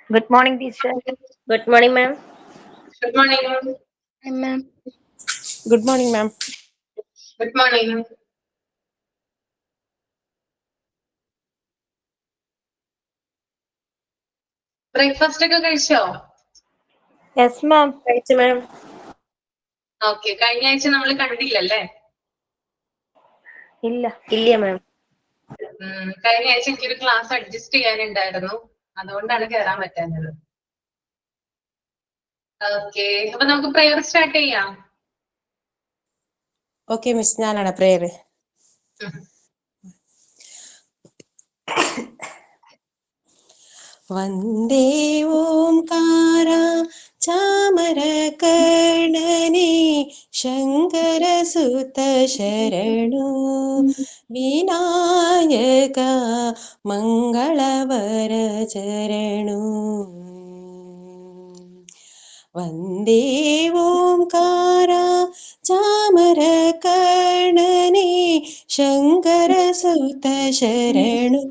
Good morning, teacher. Good morning, ma'am. Good morning. Ma'am. Good morning, ma'am. Good morning. Breakfast ഒക്കെ കഴിച്ചോ? Yes, ma'am. കഴിച്ചു, ma'am. Okay, കഴിഞ്ഞ ആഴ്ച നമ്മൾ കണ്ടില്ലല്ലേ? ഇല്ല. ഇല്ല, ma'am. കഴിഞ്ഞ ആഴ്ച എനിക്കൊരു ക്ലാസ് അഡ്ജസ്റ്റ് ചെയ്യാനുണ്ടായിരുന്നു, അതുകൊണ്ടാണ് കയറാൻ പറ്റാഞ്ഞത്. ഓക്കെ, അപ്പൊ നമുക്ക് പ്രെയർ സ്റ്റാർട്ട് ചെയ്യാം. ഓക്കെ മിസ്, ഞാനാണ് പ്രേയർ. വന്ദേ ഓംകാര ചാമരകർണനെ ശങ്കരസുത ശരണു വിനായക മംഗളവര ചരണു. വന്ദേ ഓംകാര ചാമരകർണനെ ശങ്കരസുത ശരണു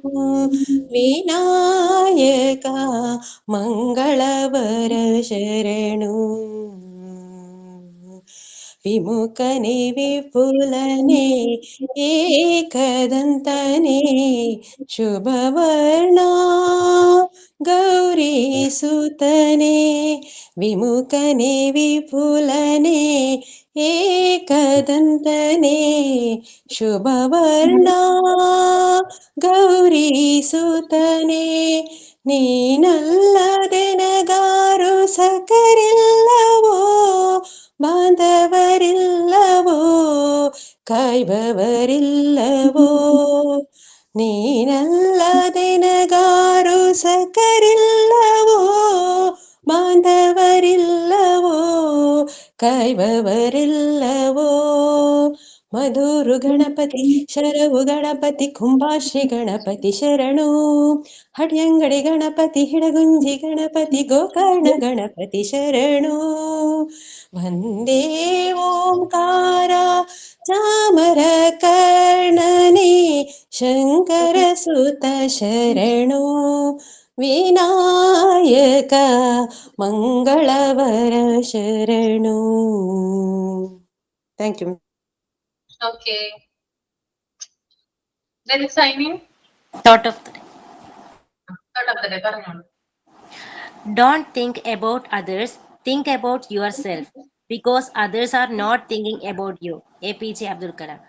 വിനായക മംഗളവര ശരണു. വിമുഖനെ വിപുലനെ ഏകദന്തനെ ശുഭവർണ ഗൗരീസുതനെ. വിമുഖനെ വിപുലനെ ഏകദന്തനെ ശുഭവർണ ಗೌರೀಸುತನೆ. ನೀನಲ್ಲದೆ ನಗಾರು ಸಕರಿಲ್ಲವೋ ಬಾಂಧವರಿಲ್ಲವೋ ಕಾಯ್ಬವರಿಲ್ಲವೋ. ನೀನಲ್ಲದೆ ನಗಾರು ಸಕರಿಲ್ಲವೋ ಬಾಂಧವರಿಲ್ಲವೋ ಕಾಯ್ಬವರಿಲ್ಲವೋ. ಮಧುರು ಗಣಪತಿ ಶರವು ಗಣಪತಿ ಕುಂಭಾಶ್ರೀ ಗಣಪತಿ ಶರಣು. ಹಡ್ಯಂಗಡಿ ಗಣಪತಿ ಹಿಡಗುಂಜಿ ಗಣಪತಿ ಗೋಕರ್ಣ ಗಣಪತಿ ಶರಣು. ವಂದೇ ಓಂಕಾರ ಚಾಮರ ಕರ್ಣನೆ ಶಂಕರ ಸುತ ಶರಣು ವಿನಾಯಕ ಮಂಗಳವರ ಶರಣು. Thank you. Okay, then signing. Thought of the day. പറഞ്ഞോളൂ. Don't think about others, think about yourself, because others are not thinking about you. APJ Abdul Kalam.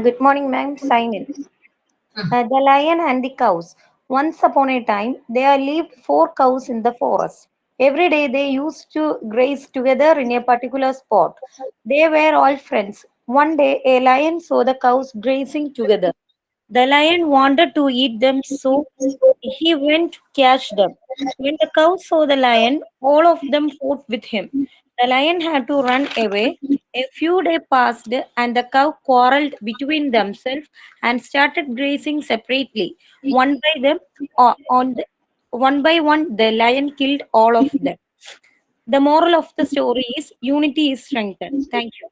Good morning, ma'am. Sign in. The lion and the cows. Once upon a time, there lived 4 cows in the forest. Every day they used to graze together in a particular spot. They were all friends. One day, a lion saw the cows grazing together. The lion wanted to eat them, so he went to catch them. When the cows saw the lion, all of them fought with him. The lion had to run away. A few days passed, and the cow quarreled between themselves and started grazing separately. One by them, one by one, the lion killed all of them. The moral of the story is unity is strengthened. Thank you.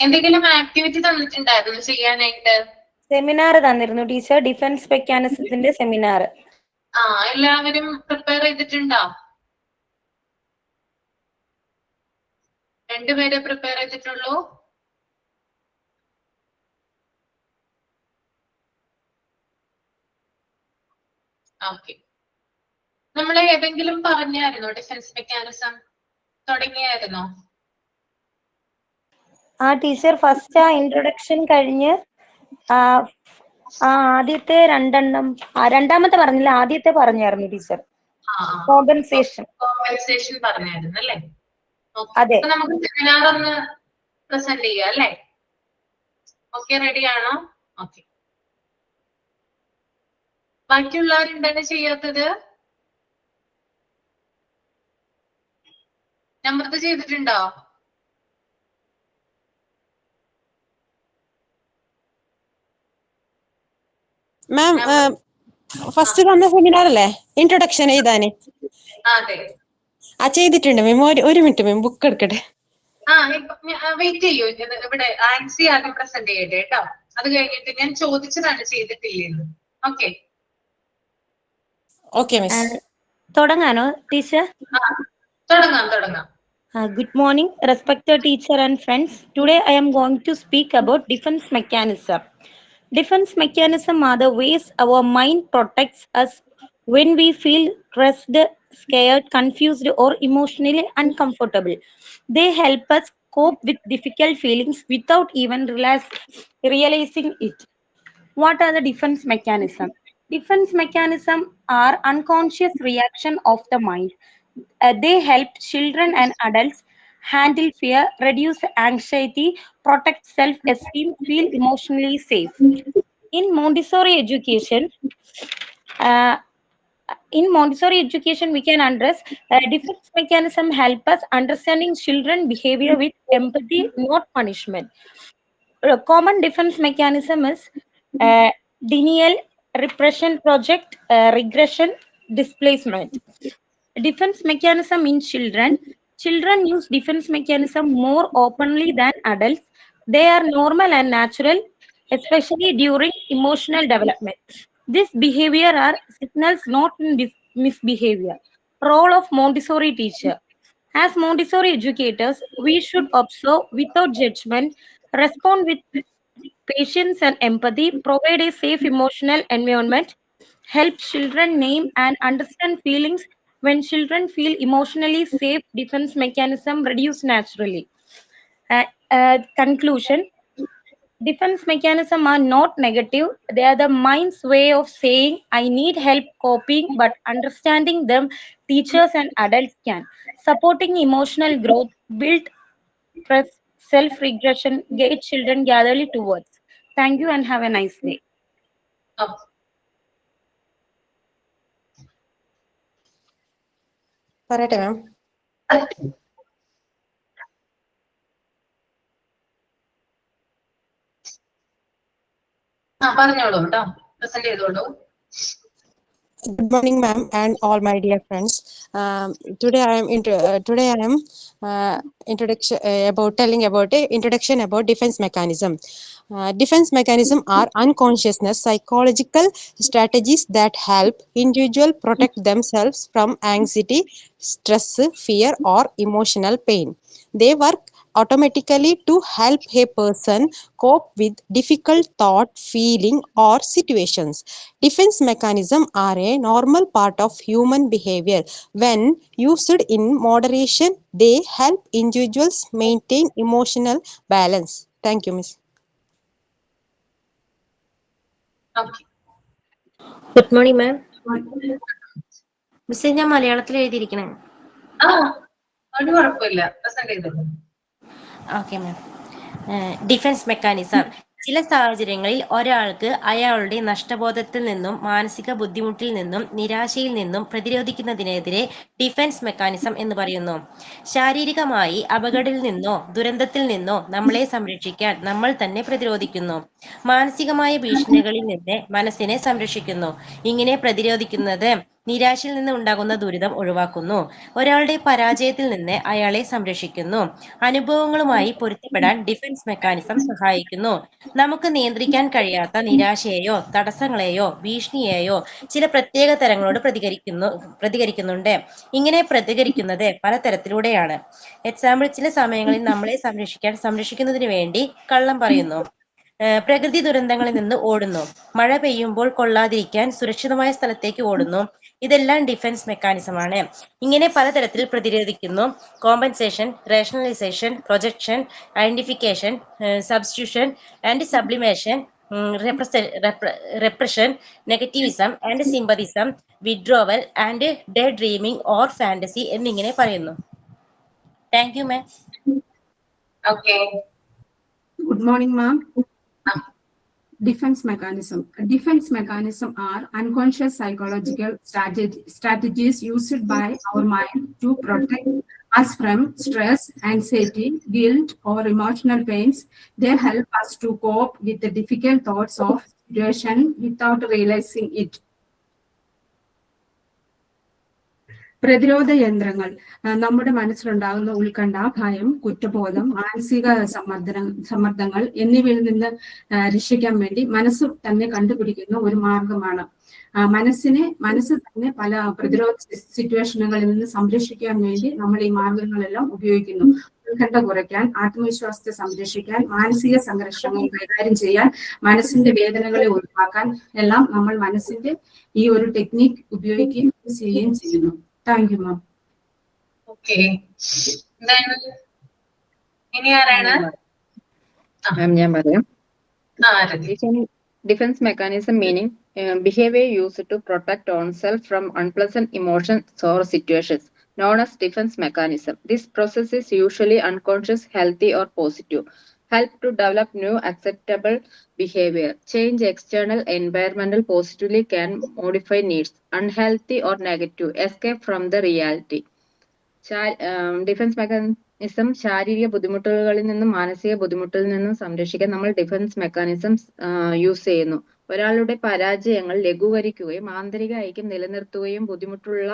എന്തെങ്കിലും activity തന്നിട്ടുണ്ടായിരുന്നു ചെയ്യാനായിട്ട്? Seminar തന്നിരുന്നു teacher, defence മെക്കാനിസത്തിന്റെ seminar. എല്ലാവരും prepare ചെയ്തിട്ടുണ്ടോ? 2 പേരെ prepare ചെയ്തിട്ടുള്ളൂ. Okay, നമ്മൾ ഏതെങ്കിലും പറഞ്ഞായിരുന്നോ ഡിഫൻസ് മെക്കാനിസം? തുടങ്ങിയായിരുന്നോ? ടീച്ചർ ഫസ്റ്റ് ഇൻട്രൊഡക്ഷൻ കഴിഞ്ഞ് ആദ്യത്തെ രണ്ടാമത്തെ പറഞ്ഞില്ല, ആദ്യത്തെ പറഞ്ഞായിരുന്നു ടീച്ചർ. കോമ്പൻസേഷൻ പറഞ്ഞായിരുന്നു അല്ലേ? അതെ. നമുക്ക് സെമിനാർ ഒന്ന് പ്രസന്റ് ചെയ്യാം അല്ലേ? ഓക്കെ, റെഡി ആണോ? ഓക്കെ, ബാക്കിയുള്ളവർ എന്താണ് ചെയ്യാത്തത്? നമ്പർ ചെയ്തിട്ടുണ്ടോ? മാം, ഫസ്റ്റ് തന്ന സെമിനാർ അല്ലേ ഇൻട്രൊഡക്ഷൻ എഴുതാന്? അതെ, ചെയ്തിട്ടുണ്ട് മാം. ഒരു മിനിറ്റ് മാം, ബുക്ക് എടുക്കട്ടെ. വെയിറ്റ് ചെയ്യൂ. ഇവിടെ ആൻസി ആദ്യം പ്രസന്റ് ചെയ്യട്ടെ കേട്ടോ. അത് കഴിഞ്ഞിട്ട് ഞാൻ ചോദിച്ചതാണ് ചെയ്തിട്ടില്ലെന്ന്. Okay okay miss. തുടങ്ങാനോ ടീച്ചർ? തുടങ്ങാം. Good morning, respected teacher and friends. Today I am going to speak about defense mechanism. Defense mechanism are the ways our mind protects us when we feel stressed, scared, confused, or emotionally uncomfortable. They help us cope with difficult feelings without even realizing it. What are the defense mechanism? Defense mechanism are unconscious reaction of the mind. They help children and adults handle fear, reduce anxiety, protect self-esteem, feel emotionally safe. In Montessori education, uh, we can address defense mechanism help us understanding children behavior with empathy, not punishment. A common defense mechanism is uh, denial, repression, project, regression, displacement. Defense mechanism in children. Children use defense mechanism more openly than adults. They are normal and natural, especially during emotional development. This behavior are signals, not misbehavior. Role of Montessori teacher. As Montessori educators, we should observe without judgment, respond with patience and empathy, provide a safe emotional environment, help children name and understand feelings. When children feel emotionally safe, defense mechanism reduce naturally. Conclusion: defense mechanism are not negative. They are the mind's way of saying I need help coping, but understanding them, teachers and adults can. Supporting emotional growth, build trust, self-regression, guide children gatherly towards. Thank you and have a nice day. പറയട്ടെ മാം. പറഞ്ഞോളൂ കേട്ടോ, present ചെയ്തോളൂ. Good morning, ma'am, and all my dear friends. Today I am telling about a introduction about defense mechanism. Defense mechanism are unconsciousness psychological strategies that help individual protect themselves from anxiety, stress, fear, or emotional pain. They work automatically to help a person cope with difficult thought, feeling, or situations. Defense mechanisms are a normal part of human behavior. When used in moderation, they help individuals maintain emotional balance. Thank you, Miss. Good morning ma'am. മിസ്സേ, ഞാൻ മലയാളത്തിൽ എഴുതിയിരിക്കണേ. ഒരു കുഴപ്പമില്ല, present ചെയ്തോളൂ. Okay ma'am. Defence mechanism. ചില സാഹചര്യങ്ങളിൽ ഒരാൾക്ക് അയാളുടെ നഷ്ടബോധത്തിൽ നിന്നും മാനസിക ബുദ്ധിമുട്ടിൽ നിന്നും നിരാശയിൽ നിന്നും പ്രതിരോധിക്കുന്നതിനെതിരെ ഡിഫൻസ് മെക്കാനിസം എന്ന് പറയുന്നു. ശാരീരികമായി അപകടത്തിൽ നിന്നോ ദുരന്തത്തിൽ നിന്നോ നമ്മളെ സംരക്ഷിക്കാൻ നമ്മൾ തന്നെ പ്രതിരോധിക്കുന്നു. മാനസികമായ ഭീഷണികളിൽ നിന്ന് മനസ്സിനെ സംരക്ഷിക്കുന്നു. ഇങ്ങനെ പ്രതിരോധിക്കുന്നത് നിരാശയിൽ നിന്ന് ഉണ്ടാകുന്ന ദുരിതം ഒഴിവാക്കുന്നു. ഒരാളുടെ പരാജയത്തിൽ നിന്ന് അയാളെ സംരക്ഷിക്കുന്നു. അനുഭവങ്ങളുമായി പൊരുത്തപ്പെടാൻ ഡിഫൻസ് മെക്കാനിസം സഹായിക്കുന്നു. നമുക്ക് നിയന്ത്രിക്കാൻ കഴിയാത്ത നിരാശയെയോ തടസ്സങ്ങളെയോ ഭീഷണിയെയോ ചില പ്രത്യേക തരങ്ങളോട് പ്രതികരിക്കുന്നുണ്ട്. ഇങ്ങനെ പ്രതികരിക്കുന്നത് പലതരത്തിലൂടെയാണ്. എക്സാമ്പിൾ, ചില സമയങ്ങളിൽ നമ്മളെ സംരക്ഷിക്കുന്നതിന് വേണ്ടി കള്ളം പറയുന്നു. പ്രകൃതി ദുരന്തങ്ങളിൽ നിന്ന് ഓടുന്നു. മഴ പെയ്യുമ്പോൾ കൊള്ളാതിരിക്കാൻ സുരക്ഷിതമായ സ്ഥലത്തേക്ക് ഓടുന്നു. ഇതെല്ലാം ഡിഫൻസ് മെക്കാനിസമാണ്. ഇങ്ങനെ പലതരത്തിൽ പ്രതിരോധിക്കുന്നു. Compensation, rationalisation, projection, identification, substitution and sublimation, repression, negativism and sympathism, withdrawal and daydreaming or fantasy എന്നിങ്ങനെ പറയുന്നു. Thank you ma'am. Okay. Good morning, ma'am. Defense mechanism. Defense mechanism are unconscious psychological strategies used by our mind to protect us from stress, anxiety, guilt, or emotional pains. They help us to cope with the difficult thoughts of situation without realizing it. പ്രതിരോധ യന്ത്രങ്ങൾ നമ്മുടെ മനസ്സിലുണ്ടാകുന്ന ഉത്കണ്ഠ, ഭയം, കുറ്റബോധം, മാനസിക സമ്മർദ്ദങ്ങൾ എന്നിവയിൽ നിന്ന് രക്ഷിക്കാൻ വേണ്ടി മനസ്സ് തന്നെ കണ്ടുപിടിക്കുന്ന ഒരു മാർഗമാണ്. മനസ്സ് തന്നെ പല പ്രതിരോധ സിറ്റുവേഷനുകളിൽ നിന്ന് സംരക്ഷിക്കാൻ വേണ്ടി നമ്മൾ ഈ മാർഗങ്ങളെല്ലാം ഉപയോഗിക്കുന്നു. ഉത്കണ്ഠ കുറയ്ക്കാൻ, ആത്മവിശ്വാസത്തെ സംരക്ഷിക്കാൻ, മാനസിക സംഘർഷങ്ങൾ കൈകാര്യം ചെയ്യാൻ, മനസ്സിന്റെ വേദനകളെ ഒഴിവാക്കാൻ എല്ലാം നമ്മൾ മനസ്സിന്റെ ഈ ഒരു ടെക്നിക് ഉപയോഗിക്കുകയും ചെയ്യുകയും ചെയ്യുന്നു. Thank you ma'am. ഓക്കെ, ഇനി ആരാണ്? മാം ഞാൻ പറയാം. രതി. Defense mechanism meaning behavior used to protect oneself from unpleasant emotions or situations, known as defense mechanism. This process is usually unconscious, healthy, or positive. Help to develop new acceptable behavior. Change external environmental positively can modify needs. Unhealthy or negative. Escape from the reality. Defence mechanism ശാരീരിക ബുദ്ധിമുട്ടുകളിൽ നിന്നും മാനസിക ബുദ്ധിമുട്ടിൽ നിന്നും സംരക്ഷിക്കാൻ നമ്മൾ defence mechanisms use ചെയ്യുന്നു. ഒരാളുടെ പരാജയങ്ങൾ ലഘൂകരിക്കുകയും ആന്തരിക ഐക്യം നിലനിർത്തുകയും ബുദ്ധിമുട്ടുള്ള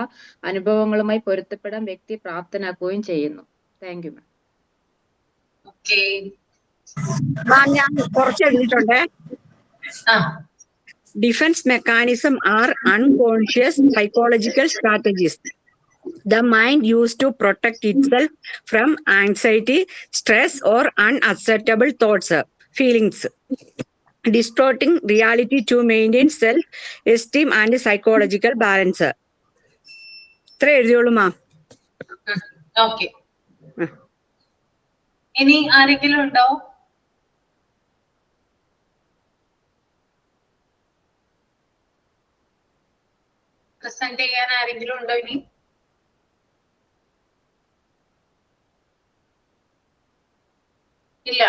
അനുഭവങ്ങളുമായി പൊരുത്തപ്പെടാൻ വ്യക്തി പ്രാപ്തനാക്കുകയും ചെയ്യുന്നു. Thank you ma'am. ഞാൻ കുറച്ച് എഴുതിയിട്ടുണ്ട്. Defence mechanism are unconscious psychological strategies the mind used to protect itself from anxiety, stress, or unacceptable thoughts, feelings, distorting reality to maintain self-esteem and psychological balance. ഇത്ര എഴുതിയോളൂ മാം. ഓക്കെ, ഇനി ആരെങ്കിലും ഉണ്ടോ? Present ചെയ്യാൻ ആരെങ്കിലും ഉണ്ടോ ഇനി? ഇല്ല.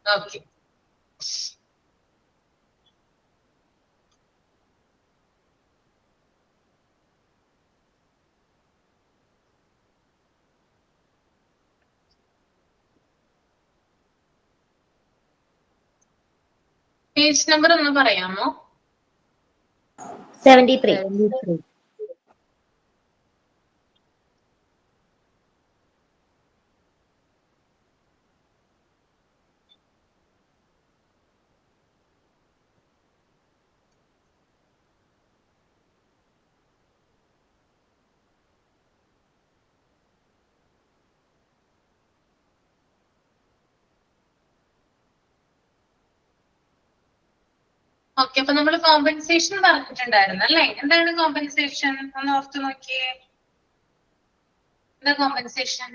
ഓക്കെ, പേജ് നമ്പർ ഒന്ന് പറയാമോ? 73. ഓക്കെ, അപ്പൊ നമ്മൾ കോമ്പൻസേഷൻ പറഞ്ഞിട്ടുണ്ടായിരുന്നു അല്ലേ? എന്താണ് കോമ്പൻസേഷൻ? ഒന്ന് ഓർത്ത് നോക്കിയേ. എന്താ കോമ്പൻസേഷൻ?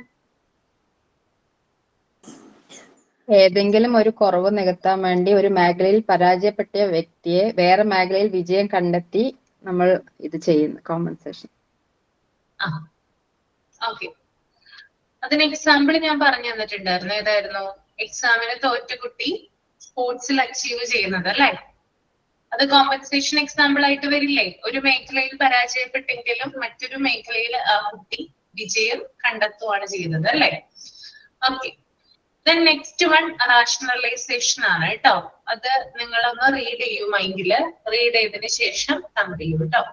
ഏതെങ്കിലും ഒരു കുറവ് നികത്താൻ വേണ്ടി ഒരു മേഖലയിൽ പരാജയപ്പെട്ട വ്യക്തിയെ വേറെ മേഖലയിൽ വിജയം കണ്ടെത്തി നമ്മൾ ഇത് ചെയ്യുന്നു കോമ്പൻസേഷൻ. ഓക്കെ, അതിന് എക്സാമ്പിൾ ഞാൻ പറഞ്ഞു തന്നിട്ടുണ്ടായിരുന്നു. ഏതായിരുന്നു? എക്സാമിന് തോറ്റ കുട്ടി സ്പോർട്സിൽ അച്ചീവ് ചെയ്യുന്നത് അല്ലേ? അത് കോമ്പൻസേഷൻ എക്സാമ്പിൾ ആയിട്ട് വരില്ലേ? ഒരു മേഖലയിൽ പരാജയപ്പെട്ടെങ്കിലും മറ്റൊരു മേഖലയിൽ ആ കുട്ടി വിജയം കണ്ടെത്തുകയാണ് ചെയ്തത് അല്ലേ? Okay, then next one rationalisation ആണ് കേട്ടോ. അത് നിങ്ങളൊന്ന് റീഡ് ചെയ്യൂ മൈൻഡില്. റീഡ് ചെയ്തതിന് ശേഷം കമന്റ് ചെയ്യൂ കേട്ടോ.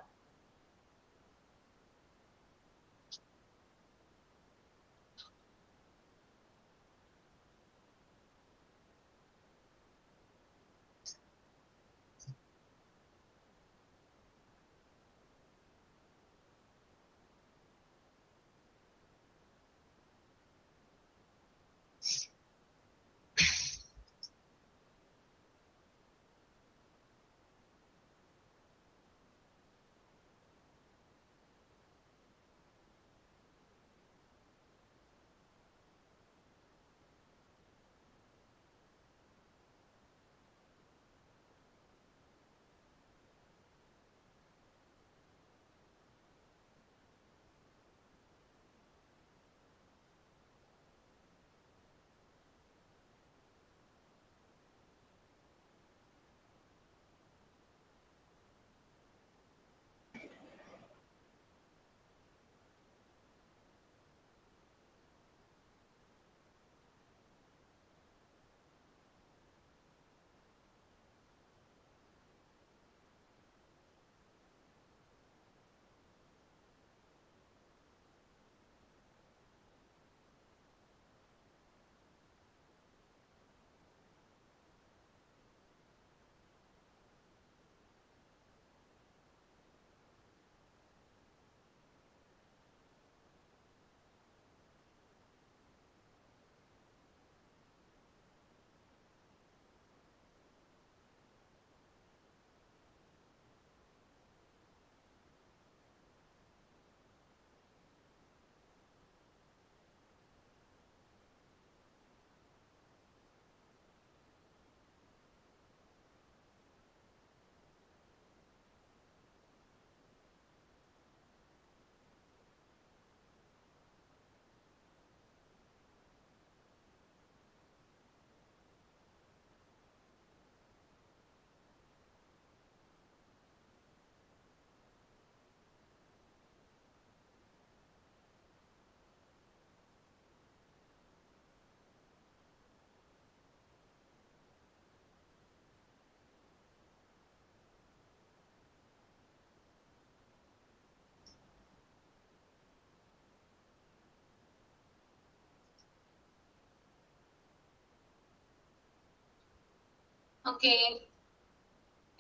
ഓക്കെ,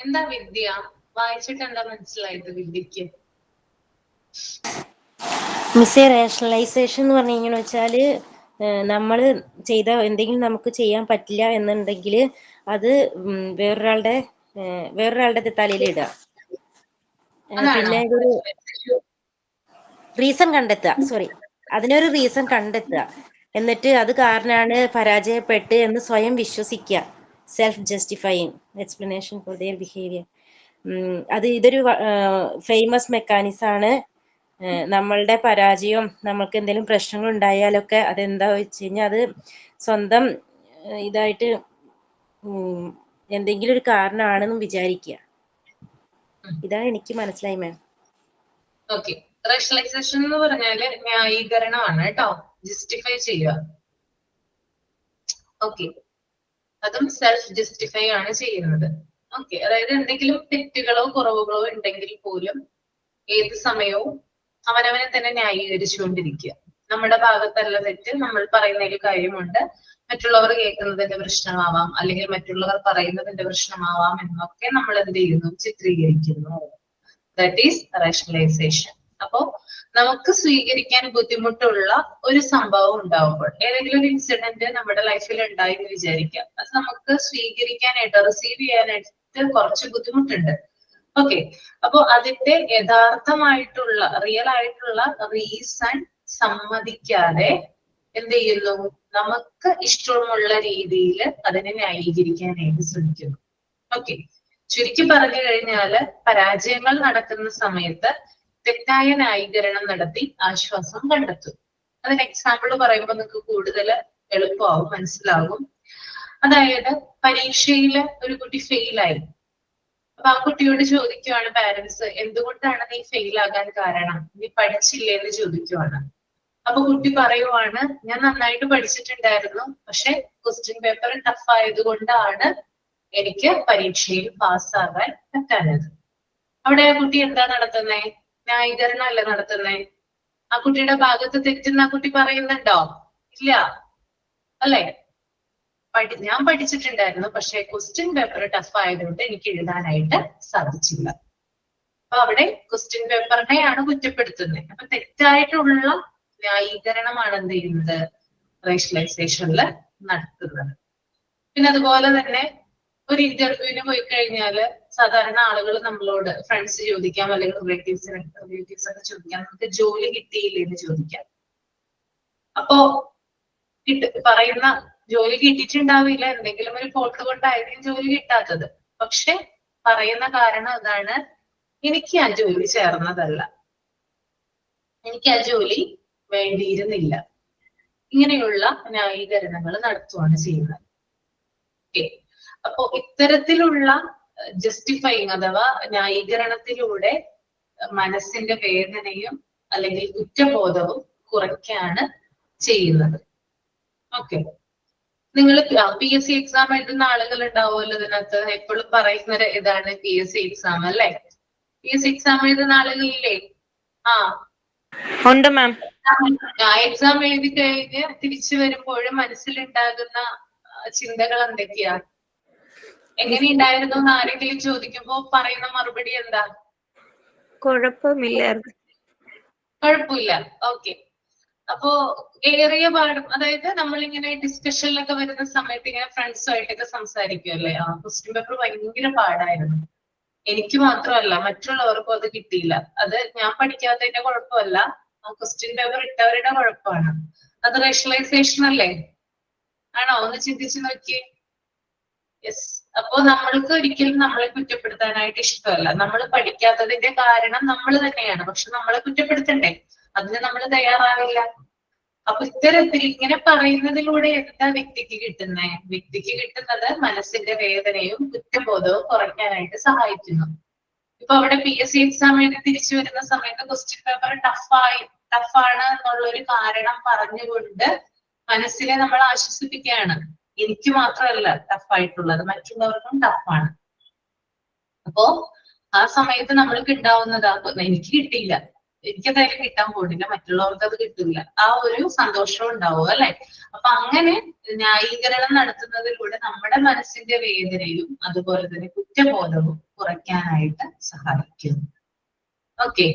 എന്താ വിദ്യ? വായിച്ചിട്ട് എന്താ മനസ്സിലായത് വിദ്യക്ക്? മിസ്സേ, റേഷണലൈസേഷൻ എന്ന് പറഞ്ഞു കഴിഞ്ഞാൽ വെച്ചാല് നമ്മൾ ചെയ്ത എന്തെങ്കിലും നമുക്ക് ചെയ്യാൻ പറ്റില്ല എന്നുണ്ടെങ്കിൽ അത് വേറൊരാളുടെ തലയിൽ ഇടുക. പിന്നെ ഒരു റീസൺ കണ്ടെത്തുക, അതിനൊരു റീസൺ കണ്ടെത്തുക, എന്നിട്ട് അത് കാരണമാണ് പരാജയപ്പെട്ട് എന്ന് സ്വയം വിശ്വസിക്കുക. Self justifying explanation for their behaviour. ഇതൊരു ഫേമസ് മെക്കാനിസം ആണ്. നമ്മളുടെ പരാജയവും നമ്മൾക്ക് എന്തെങ്കിലും പ്രശ്നങ്ങൾ ഉണ്ടായാലൊക്കെ അതെന്താ വെച്ച് കഴിഞ്ഞാൽ അത് സ്വന്തം ഇതായിട്ട് എന്തെങ്കിലും ഒരു കാരണമാണെന്നും വിചാരിക്കുക. ഇതാണ് എനിക്ക് മനസ്സിലായി മാം. ഓക്കെ, റേഷണലൈസേഷൻ എന്ന് പറഞ്ഞാല് ന്യായീകരണമാണ് കേട്ടോ, ജസ്റ്റിഫൈ ചെയ്യുക. ഓക്കെ, അതും സെൽഫ് ജസ്റ്റിഫൈ ആണ് ചെയ്യുന്നത്. ഓക്കെ, അതായത് എന്തെങ്കിലും തെറ്റുകളോ കുറവുകളോ ഉണ്ടെങ്കിൽ പോലും ഏത് സമയവും അവനവനെ തന്നെ ന്യായീകരിച്ചുകൊണ്ടിരിക്കുക. നമ്മുടെ ഭാഗത്തല്ല തെറ്റ്, നമ്മൾ പറയുന്നതിൽ കാര്യമുണ്ട്, മറ്റുള്ളവർ കേൾക്കുന്നതിന്റെ പ്രശ്നമാവാം, അല്ലെങ്കിൽ മറ്റുള്ളവർ പറയുന്നതിന്റെ പ്രശ്നമാവാം എന്നൊക്കെ നമ്മൾ എന്ത് ചെയ്യുന്നു? ചിത്രീകരിക്കുന്നു. That is rationalisation. അപ്പോ നമുക്ക് സ്വീകരിക്കാൻ ബുദ്ധിമുട്ടുള്ള ഒരു സംഭവം ഉണ്ടാവുമ്പോൾ, ഏതെങ്കിലും ഒരു ഇൻസിഡന്റ് നമ്മുടെ ലൈഫിൽ ഉണ്ടായി എന്ന് വിചാരിക്കാം, അത് നമുക്ക് സ്വീകരിക്കാനായിട്ട് റിസീവ് ചെയ്യാനായിട്ട് കുറച്ച് ബുദ്ധിമുട്ടുണ്ട്. ഓക്കെ, അപ്പൊ അതിന്റെ യഥാർത്ഥമായിട്ടുള്ള റിയൽ ആയിട്ടുള്ള റീസൺ സമ്മതിക്കാതെ എന്ത് ചെയ്യുന്നു? നമുക്ക് ഇഷ്ടമുള്ള രീതിയിൽ അതിനെ ന്യായീകരിക്കാനായിട്ട് ശ്രമിക്കുന്നു. ഓക്കെ, ചുരുക്കി പറഞ്ഞു കഴിഞ്ഞാല് പരാജയങ്ങൾ നടക്കുന്ന സമയത്ത് തെറ്റായ ന്യായീകരണം നടത്തി ആശ്വാസം കണ്ടെത്തും. അതിന് എക്സാമ്പിൾ പറയുമ്പോൾ നിങ്ങൾക്ക് കൂടുതൽ എളുപ്പമാവും, മനസ്സിലാകും. അതായത് പരീക്ഷയിൽ ഒരു കുട്ടി ഫെയിലായി. അപ്പൊ ആ കുട്ടിയോട് ചോദിക്കുവാണ് പാരന്റ്സ്, എന്തുകൊണ്ടാണ് നീ ഫെയിൽ ആകാൻ കാരണം? നീ പഠിച്ചില്ലേ എന്ന് ചോദിക്കുവാണ്. അപ്പൊ കുട്ടി പറയുവാണ്, ഞാൻ നന്നായിട്ട് പഠിച്ചിട്ടുണ്ടായിരുന്നു, പക്ഷെ ക്വസ്റ്റ്യൻ പേപ്പർ ടഫ് ആയതുകൊണ്ടാണ് എനിക്ക് പരീക്ഷയിൽ പാസ്സാകാൻ പറ്റാഞ്ഞത്. അവിടെ ആ കുട്ടി എന്താ നടത്തുന്നേ? ന്യായീകരണം അല്ലേ നടത്തുന്നേ? ആ കുട്ടിയുടെ ഭാഗത്ത് തെറ്റെന്ന് ആ കുട്ടി പറയുന്നുണ്ടോ? ഇല്ല അല്ലെ? ഞാൻ പഠിച്ചിട്ടുണ്ടായിരുന്നു, പക്ഷെ ക്വസ്റ്റ്യൻ പേപ്പർ ടഫ് ആയതുകൊണ്ട് എനിക്ക് എഴുതാനായിട്ട് സാധിച്ചില്ല. അപ്പൊ അവിടെ ക്വസ്റ്റ്യൻ പേപ്പറിനെയാണ് കുറ്റപ്പെടുത്തുന്നത്. അപ്പൊ തെറ്റായിട്ടുള്ള ന്യായീകരണമാണ് എന്ത് ചെയ്യുന്നത്? റേഷണലൈസേഷനിൽ നടത്തുന്നത്. പിന്നെ അതുപോലെ തന്നെ ഒരു ഇന്റർവ്യൂവിന് പോയി കഴിഞ്ഞാല് സാധാരണ ആളുകൾ നമ്മളോട്, ഫ്രണ്ട്സ് ചോദിക്കാം, അല്ലെങ്കിൽ റിലേറ്റീവ്സ് ഒക്കെ ചോദിക്കാം, നമുക്ക് ജോലി കിട്ടിയില്ലേ എന്ന് ചോദിക്കാം. അപ്പോ പറയുന്ന ജോലി കിട്ടിയിട്ടുണ്ടാവില്ല, എന്തെങ്കിലും ഒരു ഫോൾട്ട് കൊണ്ടായിരിക്കും ജോലി കിട്ടാത്തത്. പക്ഷെ പറയുന്ന കാരണം അതാണ്, എനിക്ക് ആ ജോലി ചേർന്നതല്ല, എനിക്ക് ആ ജോലി വേണ്ടിയിരുന്നില്ല. ഇങ്ങനെയുള്ള ന്യായീകരണങ്ങൾ നടത്തുകയാണ് ചെയ്യുന്നത്. ഓക്കെ, അപ്പോ ഇത്തരത്തിലുള്ള ജസ്റ്റിഫൈങ് അഥവാ ന്യായീകരണത്തിലൂടെ മനസ്സിന്റെ വേദനയും അല്ലെങ്കിൽ കുറ്റബോധവും കുറയ്ക്കാണ് ചെയ്യുന്നത്. ഓക്കെ, നിങ്ങൾ PSC എക്സാം എഴുതുന്ന ആളുകൾ ഉണ്ടാവുമല്ലോ ഇതിനകത്ത്. എപ്പോഴും പറയുന്ന ഇതാണ് PSC എക്സാം അല്ലെ? PSC എക്സാം എഴുതുന്ന ആളുകളില്ലേ? ഉണ്ട് മാം. എക്സാം എഴുതി കഴിഞ്ഞ് തിരിച്ചു വരുമ്പോഴും മനസ്സിലുണ്ടാകുന്ന ചിന്തകൾ എന്തൊക്കെയാ? എങ്ങനെയുണ്ടായിരുന്നു എന്ന് ആരെങ്കിലും ചോദിക്കുമ്പോ പറയുന്ന മറുപടി എന്താ? കുഴപ്പമില്ലായിരുന്നു. കുഴപ്പമില്ല. ഓക്കെ, അപ്പോ ഏറിയ പാടും, അതായത് നമ്മളിങ്ങനെ ഡിസ്കഷനിലൊക്കെ വരുന്ന സമയത്ത് ഇങ്ങനെ ഫ്രണ്ട്സുമായിട്ടൊക്കെ സംസാരിക്കുമല്ലേ, ക്വസ്റ്റ്യൻ പേപ്പർ ഭയങ്കര പാടായിരുന്നു. എനിക്ക് മാത്രമല്ല മറ്റുള്ളവർക്കും അത് കിട്ടിയില്ല. അത് ഞാൻ പഠിക്കാത്തതിന്റെ കുഴപ്പമല്ല, ആ ക്വസ്റ്റ്യൻ പേപ്പർ ഇട്ടവരുടെ കുഴപ്പമാണ്. അത് റേഷണലൈസേഷൻ അല്ലേ? ആണോ? ഒന്ന് ചിന്തിച്ചു നോക്കിയേ. യെസ്. അപ്പോ നമ്മൾക്ക് ഒരിക്കലും നമ്മളെ കുറ്റപ്പെടുത്താനായിട്ട് ഇഷ്ടമല്ല. നമ്മൾ പഠിക്കാത്തതിന്റെ കാരണം നമ്മൾ തന്നെയാണ്, പക്ഷെ നമ്മളെ കുറ്റപ്പെടുത്തണ്ടേ? അതിന് നമ്മൾ തയ്യാറാവില്ല. അപ്പൊ ഇത്തരത്തിൽ ഇങ്ങനെ പറയുന്നതിലൂടെ എന്താ വ്യക്തിക്ക് കിട്ടുന്നേ? വ്യക്തിക്ക് കിട്ടുന്നത് മനസ്സിന്റെ വേദനയും കുറ്റബോധവും കുറയ്ക്കാനായിട്ട് സഹായിക്കുന്നു. ഇപ്പൊ അവിടെ PSC എക്സാം എഴുതി തിരിച്ചു വരുന്ന സമയത്ത് ക്വസ്റ്റ്യൻ പേപ്പർ ടഫാണ് എന്നുള്ളൊരു കാരണം പറഞ്ഞുകൊണ്ട് മനസ്സിനെ നമ്മൾ ആശ്വസിപ്പിക്കുകയാണ്. എനിക്ക് മാത്രമല്ല ടഫായിട്ടുള്ളത്, മറ്റുള്ളവർക്കും ടഫാണ്. അപ്പോ ആ സമയത്ത് നമ്മൾക്ക് ഉണ്ടാവുന്നതാ, എനിക്ക് കിട്ടിയില്ല, എനിക്കതായാലും കിട്ടാൻ പോകുന്നില്ല, മറ്റുള്ളവർക്ക് അത് കിട്ടില്ല, ആ ഒരു സന്തോഷവും ഉണ്ടാവും അല്ലെ. അപ്പൊ അങ്ങനെ ന്യായീകരണം നടത്തുന്നതിലൂടെ നമ്മുടെ മനസ്സിന്റെ വേദനയും അതുപോലെ തന്നെ കുറ്റബോധവും കുറയ്ക്കാനായിട്ട് സഹായിക്കുന്നു. ഓക്കെ,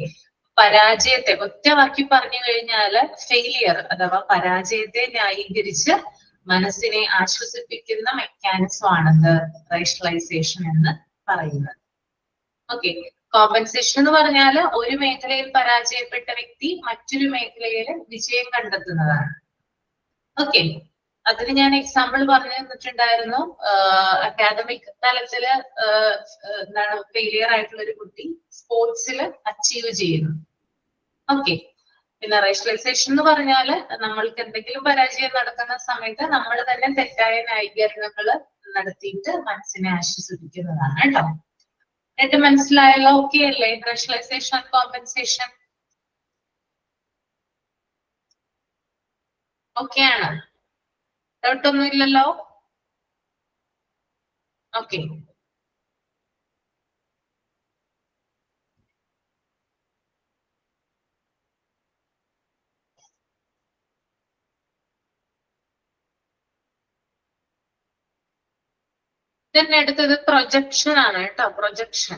പരാജയത്തെ ഒറ്റ വാക്കി പറഞ്ഞു കഴിഞ്ഞാല് ഫെയിലിയർ അഥവാ പരാജയത്തെ ന്യായീകരിച്ച് മനസ്സിനെ ആശ്വസിപ്പിക്കുന്ന മെക്കാനിസം ആണെന്ന് റേഷണലൈസേഷൻ എന്ന് പറയുന്നത്. ഓക്കെ, കോമ്പൻസേഷൻ എന്ന് പറഞ്ഞാൽ ഒരു മേഖലയിൽ പരാജയപ്പെട്ട വ്യക്തി മറ്റൊരു മേഖലയിൽ വിജയം കണ്ടെത്തുന്നതാണ്. ഓക്കെ, അതിന് ഞാൻ എക്സാമ്പിൾ പറഞ്ഞു തന്നിട്ടുണ്ടായിരുന്നു. അക്കാദമിക് തലത്തില് എന്താണ് ഫെയിലിയർ ആയിട്ടുള്ള ഒരു കുട്ടി സ്പോർട്സിൽ അച്ചീവ് ചെയ്യുന്നു. ഓക്കെ, പിന്നെ റേഷണലൈസേഷൻ എന്ന് പറഞ്ഞാൽ നമ്മൾക്ക് എന്തെങ്കിലും പരാജയം നടക്കുന്ന സമയത്ത് നമ്മൾ തന്നെ തെറ്റായ ന്യായീകരണങ്ങൾ നടത്തിയിട്ട് മനസ്സിനെ ആശ്വസിപ്പിക്കുന്നതാണ് കേട്ടോ. എന്നിട്ട് മനസ്സിലായല്ലോ? ഓക്കെ അല്ലേ? റേഷണലൈസേഷൻ, കോമ്പൻസേഷൻ ഓക്കെ ആണ്? ഡൗട്ടൊന്നും ഇല്ലല്ലോ? ഓക്കെ, പിന്നെ അടുത്തത് പ്രൊജക്ഷൻ ആണ് കേട്ടോ. Projection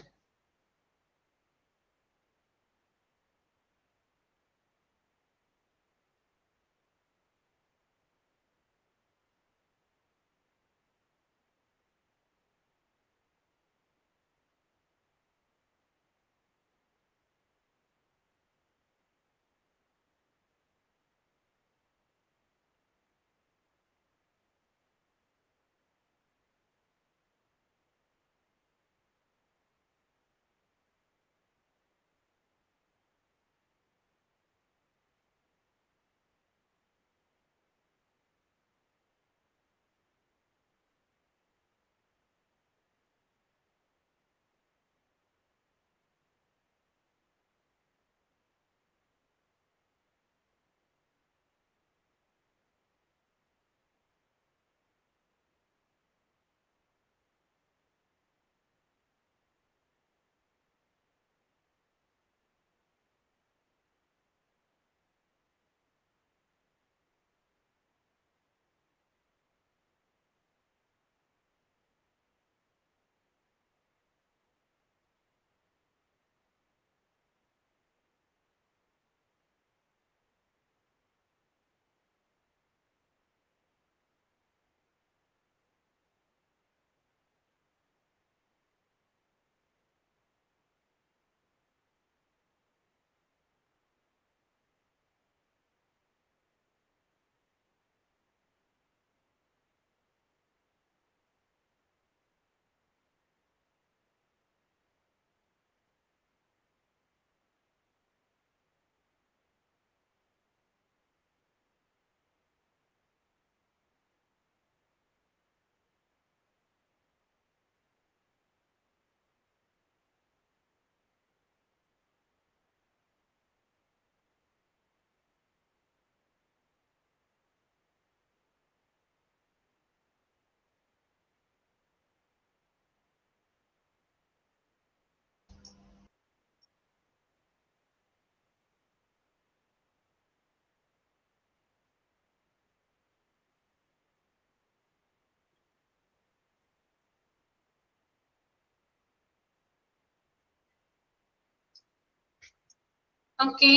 okay.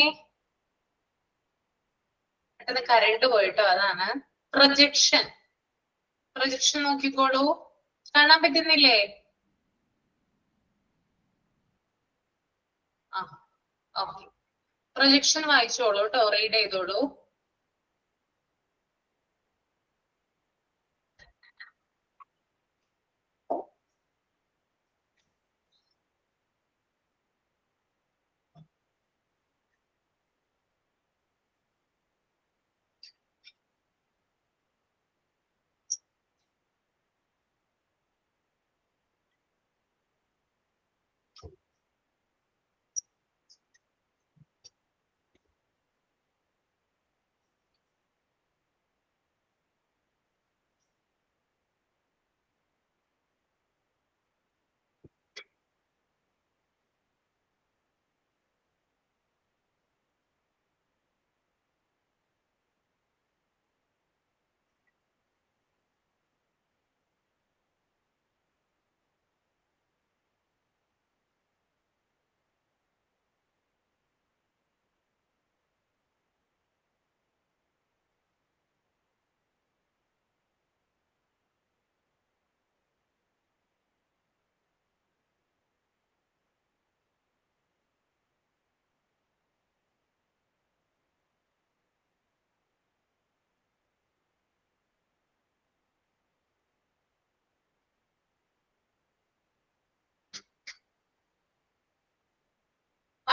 പെട്ടെന്ന് കറണ്ട് പോയിട്ടോ, അതാണ്. പ്രൊജക്ഷൻ, പ്രൊജക്ഷൻ നോക്കിക്കോളൂ. കാണാൻ പറ്റുന്നില്ലേ? ആ, ഓക്കെ. പ്രൊജക്ഷൻ വായിച്ചോളൂ കേട്ടോ, റീഡ് ചെയ്തോളൂ.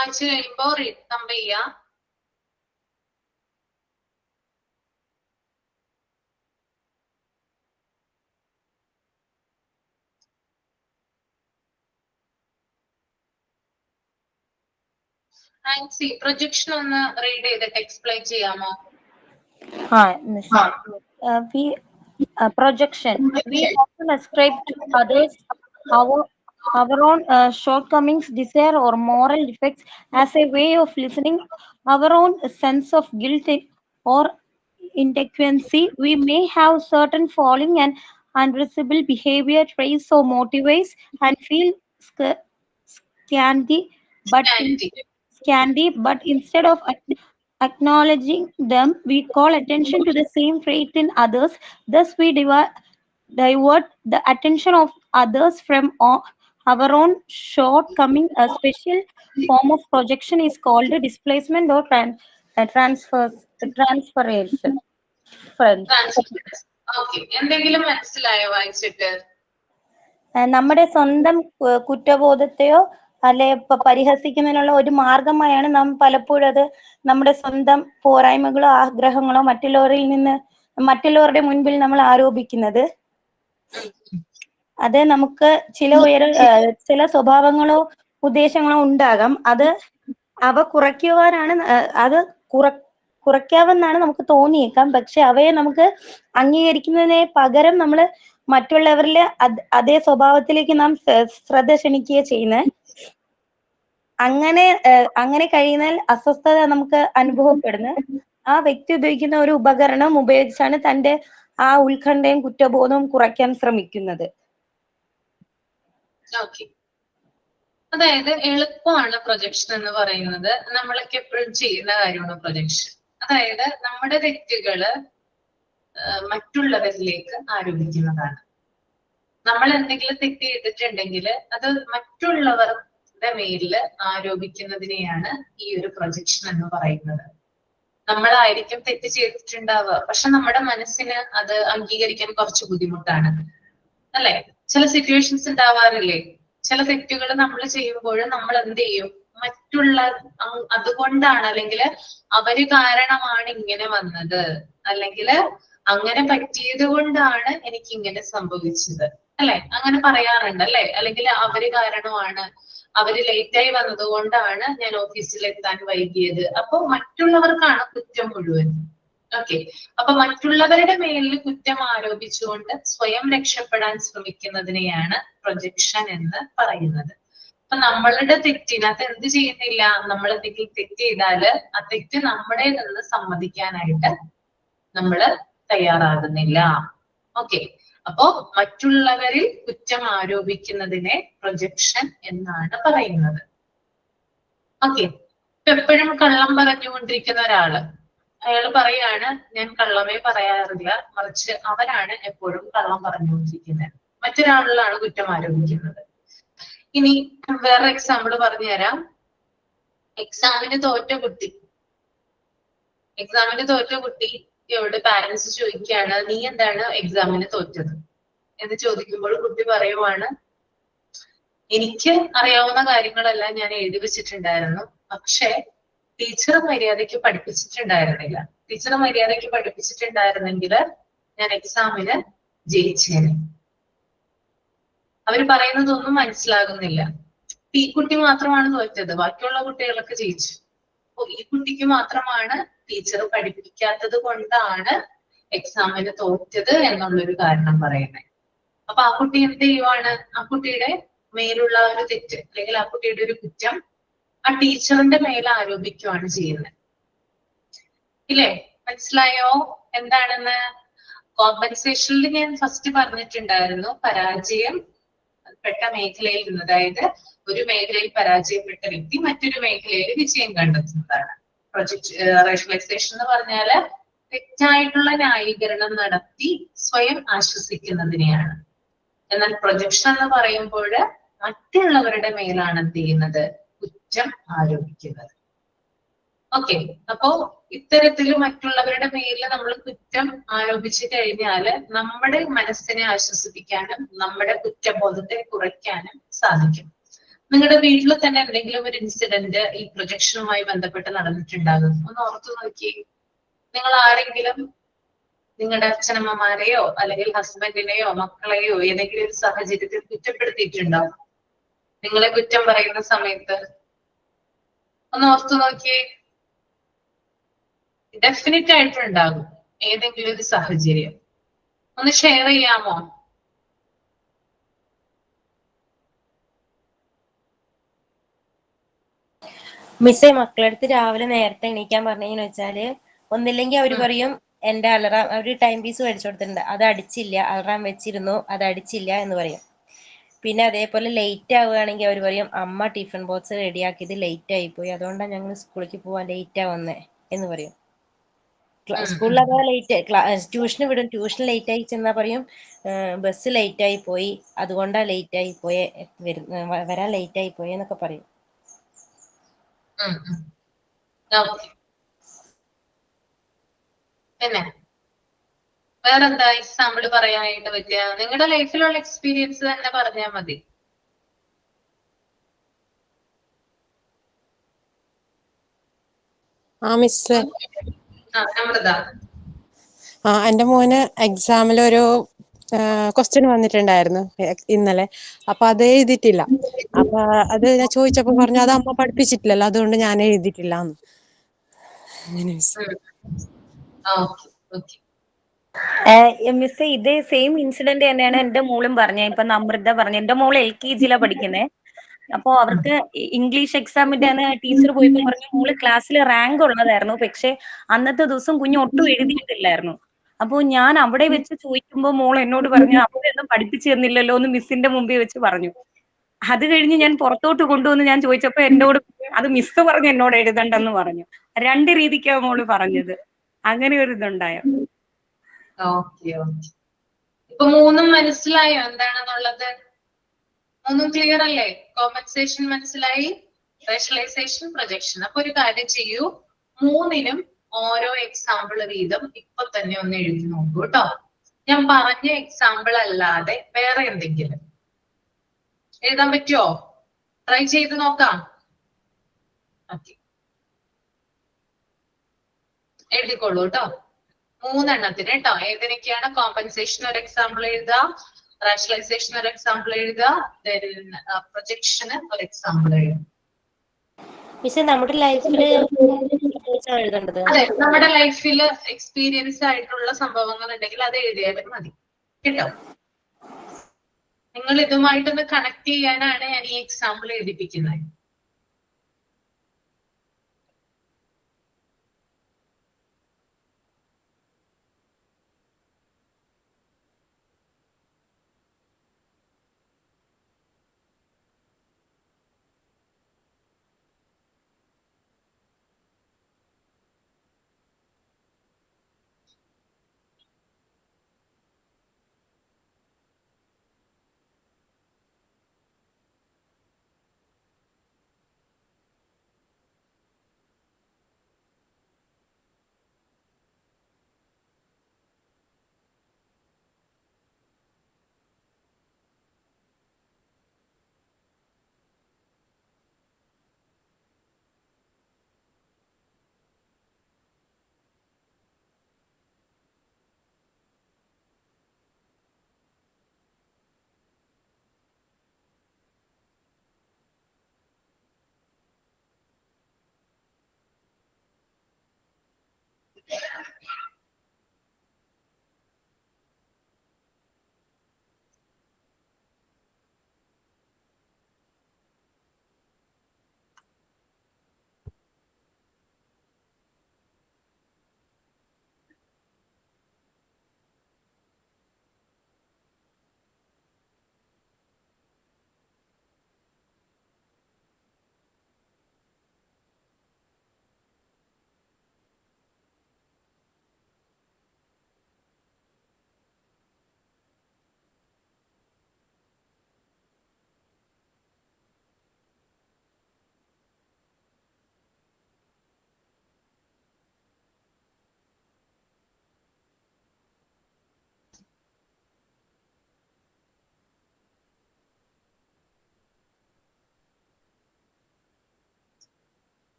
വായിച്ചു കഴിയുമ്പോ തമ്പ് ചെയ്യാം. ആൻസി പ്രൊജക്ഷൻ ഒന്ന് റീഡ് ചെയ്തിട്ട് എക്സ്പ്ലെയിൻ ചെയ്യാമോ? Projection. We often ascribe to others our own shortcomings, desire, or moral defects as a way of listening our own sense of guilt or inadequacy. We may have certain falling and unreasonable behavior traits or motivates and feel scanty, but instead of acknowledging them, we call attention to the same trait in others. Thus, we divert the attention of others from our own shortcoming. A special form of projection is called displacement or transferation. Okay, എന്തെങ്കിലും മനസ്സിലായോ വായിച്ചിട്ട്? നമ്മുടെ സ്വന്തം കുറ്റബോധത്തെയോ അല്ലെ പരിഹസിക്കുന്നതിനുള്ള ഒരു മാർഗമായാണ് നാം പലപ്പോഴും അത് നമ്മുടെ സ്വന്തം പോരായ്മകളോ ആഗ്രഹങ്ങളോ മറ്റുള്ളവരുടെ മുൻപിൽ നമ്മൾ ആരോപിക്കുന്നത്. അത് നമുക്ക് ചില സ്വഭാവങ്ങളോ ഉദ്ദേശങ്ങളോ ഉണ്ടാകാം. അവ കുറയ്ക്കാമെന്നാണ് നമുക്ക് തോന്നിയേക്കാം. പക്ഷെ അവയെ നമുക്ക് അംഗീകരിക്കുന്നതിന് പകരം നമ്മൾ മറ്റുള്ളവരിലെ അതേ സ്വഭാവത്തിലേക്ക് നാം ശ്രദ്ധ ക്ഷണിക്കുക ചെയ്യുന്നത്. അങ്ങനെ കഴിയുന്നാൽ അസ്വസ്ഥത നമുക്ക് അനുഭവപ്പെടുന്നത്. ആ വ്യക്തി ഉപയോഗിക്കുന്ന ഒരു ഉപകരണം ഉപയോഗിച്ചാണ് തന്റെ ആ ഉത്കണ്ഠയും കുറ്റബോധവും കുറയ്ക്കാൻ ശ്രമിക്കുന്നത്. അതായത് എളുപ്പമാണ് പ്രൊജക്ഷൻ എന്ന് പറയുന്നത്. നമ്മളൊക്കെ എപ്പോഴും ചെയ്യുന്ന കാര്യമാണ് പ്രൊജക്ഷൻ. അതായത് നമ്മുടെ തെറ്റുകള് മറ്റുള്ളവരിലേക്ക് ആരോപിക്കുന്നതാണ്. നമ്മൾ എന്തെങ്കിലും തെറ്റ് ചെയ്തിട്ടുണ്ടെങ്കിൽ അത് മറ്റുള്ളവരുടെ മേലില് ആരോപിക്കുന്നതിനെയാണ് ഈ ഒരു പ്രൊജക്ഷൻ എന്ന് പറയുന്നത്. നമ്മളായിരിക്കും തെറ്റ് ചെയ്തിട്ടുണ്ടാവുക, പക്ഷെ നമ്മുടെ മനസ്സിന് അത് അംഗീകരിക്കാൻ കുറച്ച് ബുദ്ധിമുട്ടാണ്, അല്ലെ? ചില സിറ്റുവേഷൻസ് ഉണ്ടാവാറില്ലേ? ചില തെറ്റുകൾ നമ്മൾ ചെയ്യുമ്പോൾ നമ്മൾ എന്ത് ചെയ്യും? അതുകൊണ്ടാണ്, അല്ലെങ്കിൽ അവര് കാരണമാണ് ഇങ്ങനെ വന്നത്, അല്ലെങ്കിൽ അങ്ങനെ പറ്റിയത് കൊണ്ടാണ് എനിക്ക് ഇങ്ങനെ സംഭവിച്ചത്, അല്ലെ? അങ്ങനെ പറയാറുണ്ട്, അല്ലെ? അല്ലെങ്കിൽ അവര് കാരണമാണ്, അവര് ലേറ്റായി വന്നത് കൊണ്ടാണ് ഞാൻ ഓഫീസിൽ എത്താൻ വൈകിയത്. അപ്പൊ മറ്റുള്ളവർക്കാണ് കുറ്റം മുഴുവൻ. ഓക്കെ, അപ്പൊ മറ്റുള്ളവരുടെ മേലിൽ കുറ്റം ആരോപിച്ചുകൊണ്ട് സ്വയം രക്ഷപ്പെടാൻ ശ്രമിക്കുന്നതിനെയാണ് പ്രൊജക്ഷൻ എന്ന് പറയുന്നത്. അപ്പൊ നമ്മളുടെ തെറ്റിനകത്ത് എന്ത് ചെയ്യുന്നില്ല? നമ്മൾ എന്തെങ്കിലും തെറ്റ് ചെയ്താല് ആ തെറ്റ് നമ്മുടെ നിന്ന് സമ്മതിക്കാനായിട്ട് നമ്മള് തയ്യാറാകുന്നില്ല. ഓക്കെ, അപ്പോ മറ്റുള്ളവരിൽ കുറ്റം ആരോപിക്കുന്നതിനെ പ്രൊജക്ഷൻ എന്നാണ് പറയുന്നത്. ഓക്കെ, എപ്പോഴും കള്ളം പറഞ്ഞുകൊണ്ടിരിക്കുന്ന ഒരാള്, അയാൾ പറയാണ് ഞാൻ കള്ളമേ പറയാറില്ല, മറിച്ച് അവരാണ് എപ്പോഴും കള്ളം പറഞ്ഞുകൊണ്ടിരിക്കുന്നത്, മറ്റൊരാളിലാണ് കുറ്റം ആരോപിക്കുന്നത്. ഇനി വേറെ എക്സാമ്പിൾ പറഞ്ഞുതരാം. എക്സാമിന് തോറ്റ കുട്ടിയോട് പാരന്റ്സ് ചോദിക്കുകയാണ്, നീ എന്താണ് എക്സാമിന് തോറ്റത് എന്ന് ചോദിക്കുമ്പോൾ കുട്ടി പറയുവാണ്, എനിക്ക് അറിയാവുന്ന കാര്യങ്ങളെല്ലാം ഞാൻ എഴുതി വെച്ചിട്ടുണ്ടായിരുന്നു, പക്ഷെ ടീച്ചർ മര്യാദയ്ക്ക് പഠിപ്പിച്ചിട്ടുണ്ടായിരുന്നില്ല. ടീച്ചർ മര്യാദയ്ക്ക് പഠിപ്പിച്ചിട്ടുണ്ടായിരുന്നെങ്കിൽ ഞാൻ എക്സാമിന് ജയിച്ചേനെ. അവര് പറയുന്നതൊന്നും മനസ്സിലാകുന്നില്ല. ഈ കുട്ടി മാത്രമാണ് തോറ്റത്, ബാക്കിയുള്ള കുട്ടികളൊക്കെ ജയിച്ചു. അപ്പൊ ഈ കുട്ടിക്ക് മാത്രമാണ് ടീച്ചർ പഠിപ്പിക്കാത്തത് കൊണ്ടാണ് എക്സാമിന് തോറ്റത് എന്നുള്ളൊരു കാരണം പറയുന്നത്. അപ്പൊ ആ കുട്ടി എന്ത് ചെയ്യുവാണ്? ആ കുട്ടിയുടെ മേലുള്ള ഒരു തെറ്റ്, അല്ലെങ്കിൽ ആ കുട്ടിയുടെ ഒരു കുറ്റം ആ ടീച്ചറിന്റെ മേൽ ആരോപിക്കുകയാണ് ചെയ്യുന്നത്. ഇല്ലേ? മനസ്സിലായോ എന്താണെന്ന്? കോമ്പൻസേഷനിൽ ഞാൻ ഫസ്റ്റ് പറഞ്ഞിട്ടുണ്ടായിരുന്നു, പരാജയപ്പെട്ട മേഖലയിൽ നിന്ന്, അതായത് ഒരു മേഖലയിൽ പരാജയപ്പെട്ട വ്യക്തി മറ്റൊരു മേഖലയിൽ വിജയം കണ്ടെത്തുന്നതാണ്. റേഷണലൈസേഷൻ എന്ന് പറഞ്ഞാല് തെറ്റായിട്ടുള്ള ന്യായീകരണം നടത്തി സ്വയം ആശ്വസിക്കുന്നതിനെയാണ്. എന്നാൽ പ്രൊജക്ഷൻ എന്ന് പറയുമ്പോൾ മറ്റുള്ളവരുടെ മേലാണ് എന്ത് ചെയ്യുന്നത്? കുറ്റം ആരോപിക്കുന്നത്. ഓക്കെ, അപ്പോ ഇത്തരത്തില് മറ്റുള്ളവരുടെ മേലിൽ നമ്മൾ കുറ്റം ആരോപിച്ചു കഴിഞ്ഞാല് നമ്മുടെ മനസ്സിനെ ആശ്വസിപ്പിക്കാനും നമ്മുടെ കുറ്റബോധത്തെ കുറയ്ക്കാനും സാധിക്കും. നിങ്ങളുടെ വീട്ടിൽ തന്നെ എന്തെങ്കിലും ഒരു ഇൻസിഡന്റ് ഈ പ്രൊജക്ഷനുമായി ബന്ധപ്പെട്ട് നടന്നിട്ടുണ്ടാകും. ഒന്ന് ഓർത്തു നോക്കി. നിങ്ങൾ ആരെങ്കിലും നിങ്ങളുടെ അച്ഛനമ്മമാരെയോ അല്ലെങ്കിൽ ഹസ്ബൻഡിനെയോ മക്കളെയോ ഏതെങ്കിലും ഒരു സാഹചര്യത്തിൽ കുറ്റപ്പെടുത്തിയിട്ടുണ്ടോ? നിങ്ങളെ കുറ്റം പറയുന്ന സമയത്ത് ഒന്ന് ഓർത്തു നോക്കിയേ. ഡെഫിനറ്റ് ആയിട്ടുണ്ടാകും ഏതെങ്കിലും ഒരു സാഹചര്യം. ഒന്ന് ഷെയർ ചെയ്യാമോ? മിസ്സേ, മക്കളടുത്ത് രാവിലെ നേരത്തെ എണീക്കാൻ പറഞ്ഞെന്ന് വെച്ചാല് ഒന്നില്ലെങ്കിൽ അവര് പറയും എന്റെ അലറാം, അവര് ടൈം പീസ് മേടിച്ചു കൊടുത്തിട്ടുണ്ട്, അത് അടിച്ചില്ല, അലറാം വെച്ചിരുന്നു അത് അടിച്ചില്ല എന്ന് പറയും. പിന്നെ അതേപോലെ ലേറ്റ് ആവുകയാണെങ്കിൽ അവർ പറയും അമ്മ ടിഫിൻ ബോക്സ് റെഡിയാക്കിയത് ലേറ്റ് ആയിപ്പോയി, അതുകൊണ്ടാണ് ഞങ്ങൾ സ്കൂളിലേക്ക് പോവാൻ ലേറ്റ് ആവുന്നേ എന്ന് പറയും. സ്കൂളിൽ അഥവാ ലേറ്റ് ട്യൂഷന് വിടും, ട്യൂഷൻ ലേറ്റ് ആയി ചെന്നാ പറയും ബസ് ലേറ്റ് ആയി പോയി, അതുകൊണ്ടാ ലേറ്റ് ആയി പോയെ, വരാൻ ലേറ്റ് ആയി പോയെ എന്നൊക്കെ പറയും. പിന്നെ വേറെന്താ എക്സാമ്പിൾ പറയാനായിട്ട് പറ്റുക? നിങ്ങളുടെ ലൈഫിലുള്ള എക്സ്പീരിയൻസ് തന്നെ പറഞ്ഞാൽ മതി. മിസ്, നമ്മളിതാ എന്റെ മോന് എക്സാമിലൊരു ക്വസ്റ്റ്യൻ വന്നിട്ടുണ്ടായിരുന്നു ഇന്നലെ. അപ്പൊ അത് എഴുതിയിട്ടില്ല. അപ്പൊ അത് ഞാൻ ചോദിച്ചപ്പോ പറഞ്ഞു അത് അമ്മ പഠിപ്പിച്ചിട്ടില്ലല്ലോ, അതുകൊണ്ട് ഞാൻ എഴുതിയിട്ടില്ല. മിസ്, ഇതേ സെയിം ഇൻസിഡന്റ് തന്നെയാണ് എന്റെ മോളും പറഞ്ഞത്. ഇപ്പൊ നമ്രത പറഞ്ഞു, എന്റെ മോള് LKG പഠിക്കുന്നേ. അപ്പൊ അവർക്ക് ഇംഗ്ലീഷ് എക്സാമിന്റെ അന്ന് ടീച്ചർ പോയപ്പോ പറഞ്ഞു മോള് ക്ലാസ്സിൽ റാങ്ക് ഉള്ളതായിരുന്നു, പക്ഷെ അന്നത്തെ ദിവസം കുഞ്ഞ് ഒട്ടും എഴുതിയിട്ടില്ലായിരുന്നു. അപ്പൊ ഞാൻ അവിടെ വെച്ച് ചോദിക്കുമ്പോ മോൾ എന്നോട് പറഞ്ഞു അവരൊന്നും പഠിപ്പിച്ചു തന്നില്ലല്ലോ എന്ന് മിസ്സിന്റെ മുമ്പിൽ വെച്ച് പറഞ്ഞു. അത് കഴിഞ്ഞ് ഞാൻ പുറത്തോട്ട് കൊണ്ടുവന്ന് ഞാൻ ചോദിച്ചപ്പോ എന്നോട് അത് മിസ് പറഞ്ഞു എന്നോട് എഴുതണ്ടെന്ന് പറഞ്ഞു. രണ്ട് രീതിക്കാ മോള് പറഞ്ഞത്. അങ്ങനെ ഒരു ഇതുണ്ടായോ? ഓക്കെ. ഇപ്പൊ മൂന്നും മനസ്സിലായോ എന്താണെന്നുള്ളത്? മൂന്നും ക്ലിയർ അല്ലേ? കോമ്പൻസേഷൻ മനസ്സിലായി, റേഷണലൈസേഷൻ, പ്രൊജക്ഷൻ. അപ്പൊ ഒരു കാര്യം ചെയ്യൂ, മൂന്നിനും ഓരോ എക്സാമ്പിൾ വീതം ഇപ്പൊ തന്നെ ഒന്ന് എഴുതി നോക്കൂ കേട്ടോ. ഞാൻ പറഞ്ഞ എക്സാമ്പിൾ അല്ലാതെ വേറെ എന്തെങ്കിലും എഴുതാൻ പറ്റുമോ? ട്രൈ ചെയ്ത് നോക്കാം. ഓക്കെ, എഴുതിക്കോളൂ കേട്ടോ. മൂന്നെണ്ണത്തിന് കേട്ടോ. ഏതിനൊക്കെയാണ്? കോമ്പൻസേഷൻ ഒരു എക്സാമ്പിൾ എഴുതുക, റാഷണലൈസേഷൻ ഒരു എക്സാമ്പിൾ എഴുതുക, പ്രൊജക്ഷന് ഒരു എക്സാമ്പിൾ എഴുതുക. പക്ഷെ നമ്മുടെ ലൈഫില് എഴുതേണ്ടത്. അതെ, നമ്മുടെ ലൈഫിൽ എക്സ്പീരിയൻസ് ആയിട്ടുള്ള സംഭവങ്ങൾ ഉണ്ടെങ്കിൽ അത് എഴുതിയാലും മതി കേട്ടോ. നിങ്ങൾ ഇതുമായിട്ടൊന്ന് കണക്ട് ചെയ്യാനാണ് ഞാൻ ഈ എക്സാമ്പിൾ എഴുതിപ്പിക്കുന്നത്.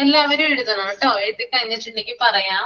എല്ലാവരും എഴുതണം കേട്ടോ. എഴുതി കഴിഞ്ഞിട്ടുണ്ടെങ്കിൽ പറയാം.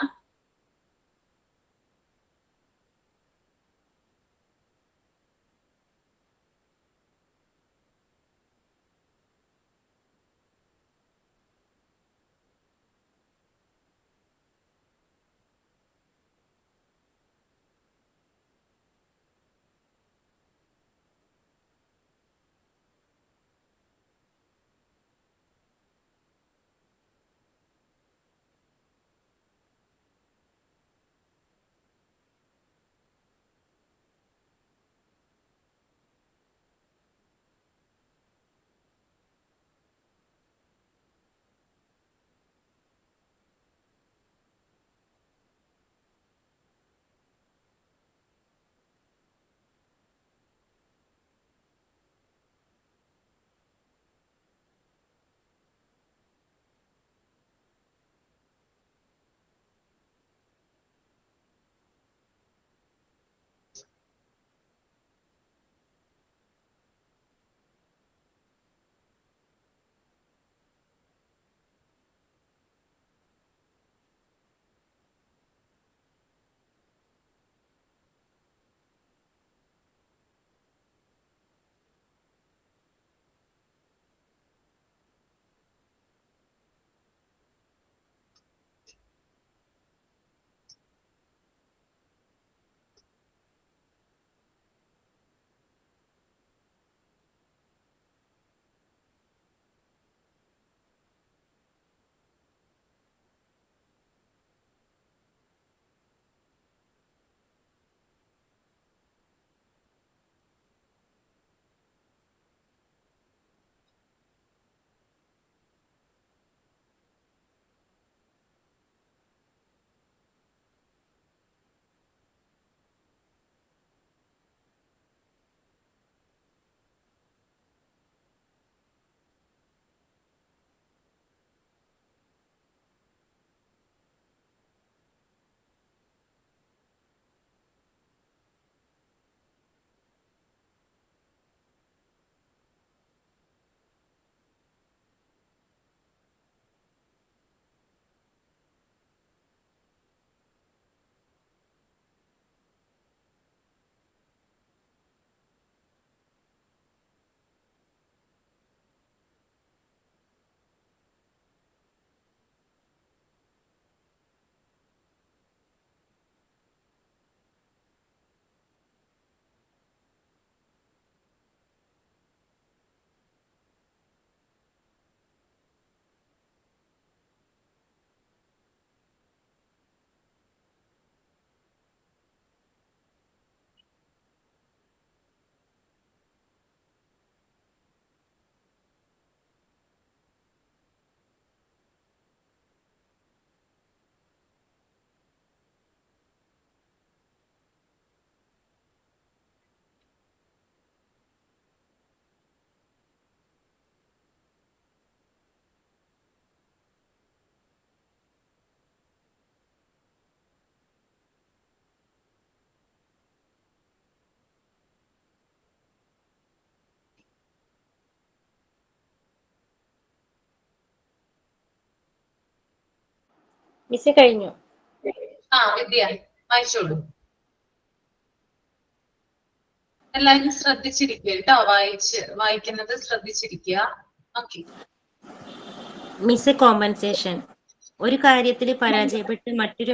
മിസ് കഴിഞ്ഞു. വിദ്യ വായിച്ചോളൂ. എല്ലാവരും ശ്രദ്ധിച്ചിരിക്കുക കേട്ടോ. വായിക്കുന്നത് ശ്രദ്ധിച്ചിരിക്കുക. ഓക്കെ. Miss compensation. ഒരു കാര്യത്തിൽ പരാജയപ്പെട്ട് മറ്റൊരു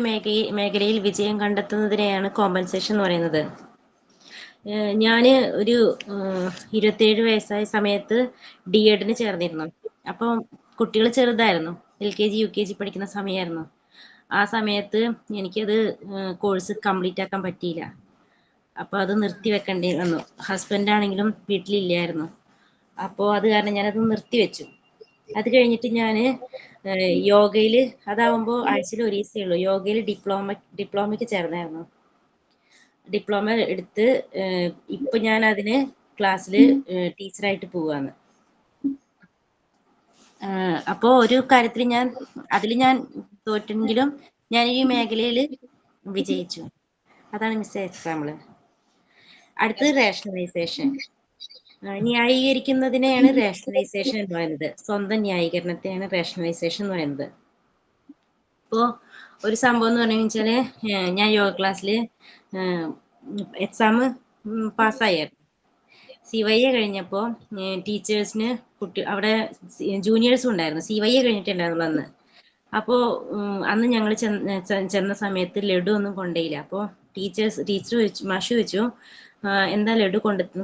മേഖലയിൽ വിജയം കണ്ടെത്തുന്നതിനെയാണ് കോമ്പൻസേഷൻ എന്ന് പറയുന്നത്. ഞാന് ഒരു 27 വയസ്സായ സമയത്ത് DEDന് ചേർന്നിരുന്നു. അപ്പം കുട്ടികൾ ചെറുതായിരുന്നു, LKG UKG പഠിക്കുന്ന സമയമായിരുന്നു. ആ സമയത്ത് എനിക്കത് കോഴ്സ് കംപ്ലീറ്റ് ആക്കാൻ പറ്റിയില്ല. അപ്പോൾ അത് നിർത്തി വെക്കേണ്ടി വന്നു. ഹസ്ബൻഡ് ആണെങ്കിലും വീട്ടിലില്ലായിരുന്നു. അപ്പോൾ അത് കാരണം ഞാനത് നിർത്തിവെച്ചു. അത് കഴിഞ്ഞിട്ട് ഞാൻ യോഗയിൽ, അതാവുമ്പോൾ ആഴ്ചയിൽ ഒരു ദിവസമേ ഉള്ളൂ, യോഗയിൽ ഡിപ്ലോമയ്ക്ക് ചേർന്നായിരുന്നു. ഡിപ്ലോമ എടുത്ത് ഇപ്പൊ ഞാൻ അതിന് ക്ലാസ്സിൽ ടീച്ചറായിട്ട് പോവാണ്. അപ്പോ ഒരു കാര്യത്തിൽ അതിൽ ഞാൻ തോറ്റെങ്കിലും ഞാൻ ഈ മേഖലയിൽ വിജയിച്ചു. അതാണ് മിസ് എക്സാമ്പിള്. അടുത്തത് റേഷണലൈസേഷൻ. ന്യായീകരിക്കുന്നതിനെയാണ് റേഷണലൈസേഷൻ എന്ന് പറയുന്നത്. സ്വന്തം ന്യായീകരണത്തെയാണ് റേഷണലൈസേഷൻ എന്ന് പറയുന്നത്. ഇപ്പോ ഒരു സംഭവം എന്ന് പറഞ്ഞു വെച്ചാല് ഞാൻ യോഗ ക്ലാസ്സിൽ എക്സാം പാസ്സായിരുന്നു. CYA കഴിഞ്ഞപ്പോൾ ടീച്ചേഴ്സിന് അവിടെ ജൂനിയേഴ്സും ഉണ്ടായിരുന്നു. CYA കഴിഞ്ഞിട്ടുണ്ടായിരുന്നു അന്ന്. അപ്പോൾ അന്ന് ഞങ്ങൾ ചെന്ന സമയത്ത് ലഡു ഒന്നും കൊണ്ടുപോയില്ല. അപ്പോൾ ടീച്ചർ ചോദിച്ചു, മാഷ് ചോദിച്ചു, എന്താ ലഡു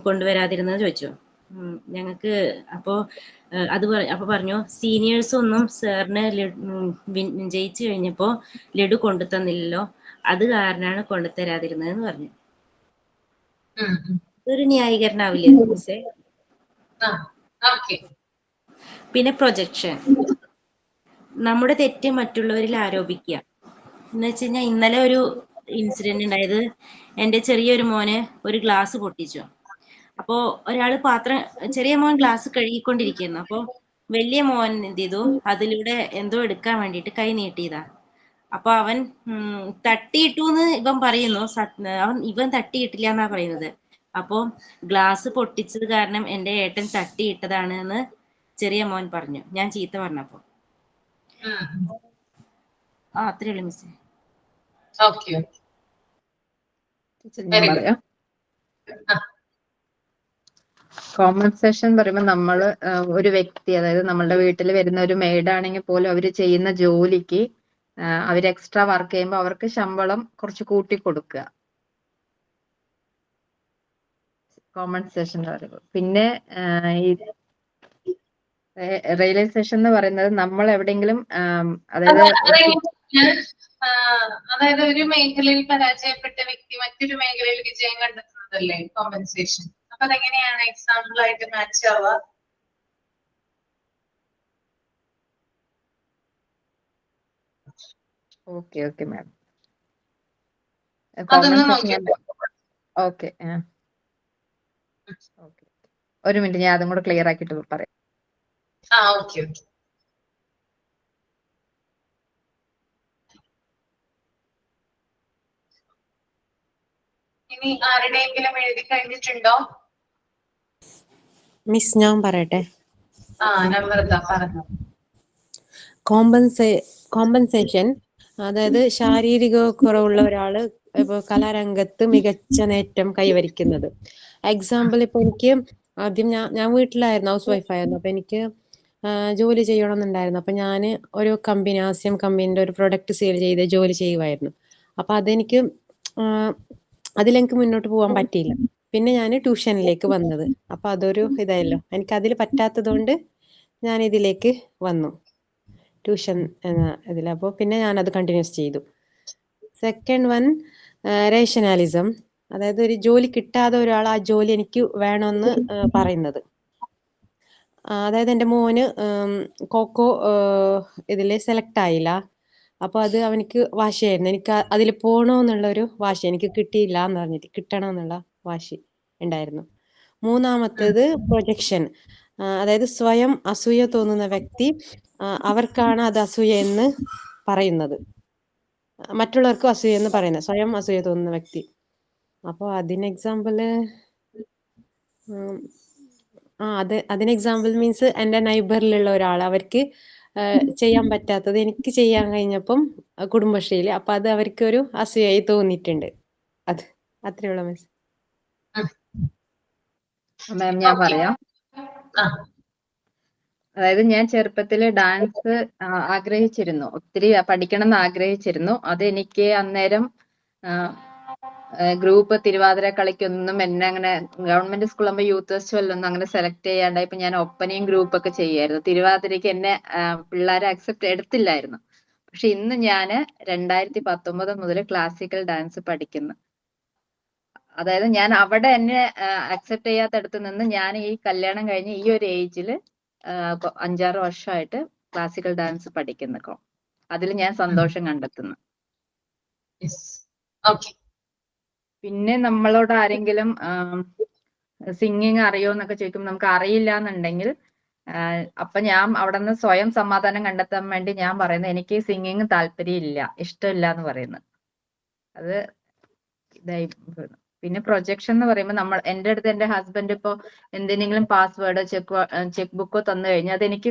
കൊണ്ടുവരാതിരുന്നത് ചോദിച്ചു. ഞങ്ങൾക്ക് അപ്പോൾ അപ്പോൾ പറഞ്ഞു, സീനിയേഴ്സ് ഒന്നും സാറിന് ജയിച്ചു കഴിഞ്ഞപ്പോൾ ലഡു കൊണ്ടു തന്നില്ലല്ലോ, അത് കാരണമാണ് കൊണ്ടുതരാതിരുന്നതെന്ന് പറഞ്ഞു. ഒരു ന്യായീകരണാവില്ലേ മിസ്സേ? പിന്നെ പ്രൊജക്ഷൻ, നമ്മുടെ തെറ്റ് മറ്റുള്ളവരിൽ ആരോപിക്കുക എന്ന് വെച്ച് കഴിഞ്ഞാൽ, ഇന്നലെ ഒരു ഇൻസിഡന്റ് ഉണ്ടായത്, എൻ്റെ ചെറിയൊരു മോന് ഒരു ഗ്ലാസ് പൊട്ടിച്ചു. അപ്പോ ഒരാള് ചെറിയ മോൻ ഗ്ലാസ് കഴുകിക്കൊണ്ടിരിക്കുന്നു. അപ്പോ വലിയ മോൻ എന്ത് ചെയ്തു, അതിലൂടെ എന്തോ എടുക്കാൻ വേണ്ടിയിട്ട് കൈ നീട്ടിയതാ. അപ്പൊ അവൻ തട്ടിയിട്ടു എന്ന് ഇവൻ പറയുന്നു. ഇവൻ തട്ടിയിട്ടില്ല എന്നാ പറയുന്നത്. അപ്പോ ഗ്ലാസ് പൊട്ടിച്ചത് കാരണം എൻ്റെ ഏട്ടൻ തട്ടിയിട്ടതാണ് എന്ന് ചെറിയ മോൻ പറഞ്ഞു, ഞാൻ ചീത്ത പറഞ്ഞപ്പോ. അത്രേ ഉള്ളൂ മിസ്സേ. കോമ്പൻസേഷൻ പറയുമ്പോൾ നമ്മൾ ഒരു വ്യക്തി, അതായത് നമ്മളുടെ വീട്ടിൽ വരുന്ന ഒരു മെയ്ഡ് ആണെങ്കിൽ പോലും അവർ ചെയ്യുന്ന ജോലിക്ക് അവർ എക്സ്ട്രാ വർക്ക് ചെയ്യുമ്പോൾ അവർക്ക് ശമ്പളം കുറച്ച് കൂട്ടി കൊടുക്കുക, കോമ്പൻസേഷൻ പറയുമ്പോൾ. പിന്നെ ഈ റിയലൈസേഷൻ എന്ന് പറയുന്നത് നമ്മൾ എവിടെയെങ്കിലും അതായത് ഒരു മേഖലയിൽ പരാജയപ്പെട്ട വ്യക്തി മറ്റൊരു മേഖലയിൽ വിജയം കണ്ടെത്തുന്നതല്ലേ കോമ്പൻസേഷൻ. അപ്പൊ അതെങ്ങനെയാണ് എക്സാമ്പിൾ ആയിട്ട് മാച്ച് ആവുക? Okay okay ma'am. Okay okay, ഒരു മിനിറ്റ്, ഞാൻ അതും കൂടെ ക്ലിയർ ആക്കിയിട്ട് പറയാം. ഓക്കെ. ഇനി ആരുടെയെങ്കിലും എഴുതി കഴിഞ്ഞിട്ടുണ്ടോ? മിസ്, ഞാൻ പറയട്ടെ. നമ്പർ പറഞ്ഞു. കോമ്പൻസേഷൻ, അതായത് ശാരീരിക കുറവുള്ള ഒരാള് ഇപ്പൊ കലാരംഗത്ത് മികച്ച നേട്ടം കൈവരിക്കുന്നത്. എക്സാമ്പിൾ, ഇപ്പൊ എനിക്ക് ആദ്യം ഞാൻ വീട്ടിലായിരുന്നു, ഹൗസ് വൈഫായിരുന്നു. അപ്പൊ എനിക്ക് ജോലി ചെയ്യണമെന്നുണ്ടായിരുന്നു. അപ്പൊ ഞാൻ ഒരു ആസ്യം കമ്പനീന്റെ ഒരു പ്രൊഡക്റ്റ് സെയിൽ ചെയ്ത് ജോലി ചെയ്യുമായിരുന്നു. അപ്പൊ അതെനിക്ക് അതിലെനിക്ക് മുന്നോട്ട് പോകാൻ പറ്റിയില്ല. പിന്നെ ഞാൻ ട്യൂഷനിലേക്ക് വന്നത്. അപ്പൊ അതൊരു ഇതായല്ലോ, എനിക്ക് അതിൽ പറ്റാത്തത് കൊണ്ട് ഞാൻ ഇതിലേക്ക് വന്നു, ട്യൂഷൻ എന്ന ഇതിൽ. അപ്പോൾ പിന്നെ ഞാൻ അത് കണ്ടിന്യൂസ് ചെയ്തു. സെക്കൻഡ് വൺ, റേഷണാലിസം, അതായത് ഒരു ജോലി കിട്ടാതെ ഒരാൾ ആ ജോലി എനിക്ക് വേണമെന്ന് പറയുന്നത്. അതായത് എൻ്റെ മോന് കോക്കോ ഇതിൽ സെലക്ട് ആയില്ല. അപ്പോൾ അത് അവനിക്ക് വാശിയായിരുന്നു, എനിക്ക് അതിൽ പോകണമെന്നുള്ളൊരു വാശി, എനിക്ക് കിട്ടിയില്ല എന്ന് പറഞ്ഞിട്ട് കിട്ടണമെന്നുള്ള വാശി ഉണ്ടായിരുന്നു. മൂന്നാമത്തേത് പ്രൊജക്ഷൻ, അതായത് സ്വയം അസൂയ തോന്നുന്ന വ്യക്തി അവർക്കാണ് അത് അസൂയ എന്ന് പറയുന്നത്, മറ്റുള്ളവർക്കും അസൂയ എന്ന് പറയുന്നത്, സ്വയം അസൂയ തോന്നുന്ന വ്യക്തി. അപ്പോൾ അതിന് എക്സാമ്പിള് അതിന് എക്സാമ്പിൾ മീൻസ് എൻ്റെ നൈബറിലുള്ള ഒരാൾ, അവർക്ക് ചെയ്യാൻ പറ്റാത്തത് എനിക്ക് ചെയ്യാൻ കഴിഞ്ഞപ്പം കുടുംബശ്രീയിൽ, അപ്പൊ അത് അവർക്ക് ഒരു അസൂയായി തോന്നിയിട്ടുണ്ട്. അത് അത്രയുള്ള മിസ്. മാം, ഞാൻ പറയാം. അതായത് ഞാൻ ചെറുപ്പത്തിൽ ഡാൻസ് ആഗ്രഹിച്ചിരുന്നു, ഒത്തിരി പഠിക്കണം എന്ന് ആഗ്രഹിച്ചിരുന്നു. അതെനിക്ക് അന്നേരം ഗ്രൂപ്പ് തിരുവാതിര കളിക്കൊന്നും എന്നെ അങ്ങനെ ഗവൺമെന്റ് സ്കൂളാകുമ്പോൾ യൂത്ത് ഫെസ്റ്റിവലൊന്നും അങ്ങനെ സെലക്ട് ചെയ്യാണ്ടായി. ഇപ്പൊ ഞാൻ ഒപ്പനയും ഗ്രൂപ്പൊക്കെ ചെയ്യായിരുന്നു. തിരുവാതിരയ്ക്ക് എന്നെ പിള്ളേരെ അക്സെപ്റ്റ് എടുത്തില്ലായിരുന്നു. പക്ഷെ ഇന്ന് ഞാൻ 2019 മുതൽ ക്ലാസിക്കൽ ഡാൻസ് പഠിക്കുന്നു. അതായത് ഞാൻ അവിടെ എന്നെ അക്സെപ്റ്റ് ചെയ്യാത്തടത്ത് നിന്ന് ഞാൻ ഈ കല്യാണം കഴിഞ്ഞ് ഈ ഒരു ഏജിൽ 5-6 വർഷമായിട്ട് ക്ലാസിക്കൽ ഡാൻസ് പഠിക്കുന്നു. അതിൽ ഞാൻ സന്തോഷം കണ്ടെത്തുന്നു. പിന്നെ നമ്മളോട് ആരെങ്കിലും സിംഗിങ് അറിയോ എന്നൊക്കെ ചോദിക്കുമ്പോൾ നമുക്ക് അറിയില്ല എന്നുണ്ടെങ്കിൽ അപ്പൊ ഞാൻ അവിടെ നിന്ന് സ്വയം സമാധാനം കണ്ടെത്താൻ വേണ്ടി ഞാൻ പറയുന്നത് എനിക്ക് സിംഗിങ് താല്പര്യമില്ല, ഇഷ്ടമില്ല എന്ന് പറയുന്നത്. അത് ഇതായി പിന്നെ പ്രൊജക്ഷൻ എന്ന് പറയുമ്പോൾ എൻ്റെ അടുത്ത് എൻ്റെ ഹസ്ബൻഡ് ഇപ്പോൾ എന്തിനെങ്കിലും പാസ്വേഡോ ചെക്ക് ബുക്കോ തന്നു കഴിഞ്ഞാൽ അതെനിക്ക്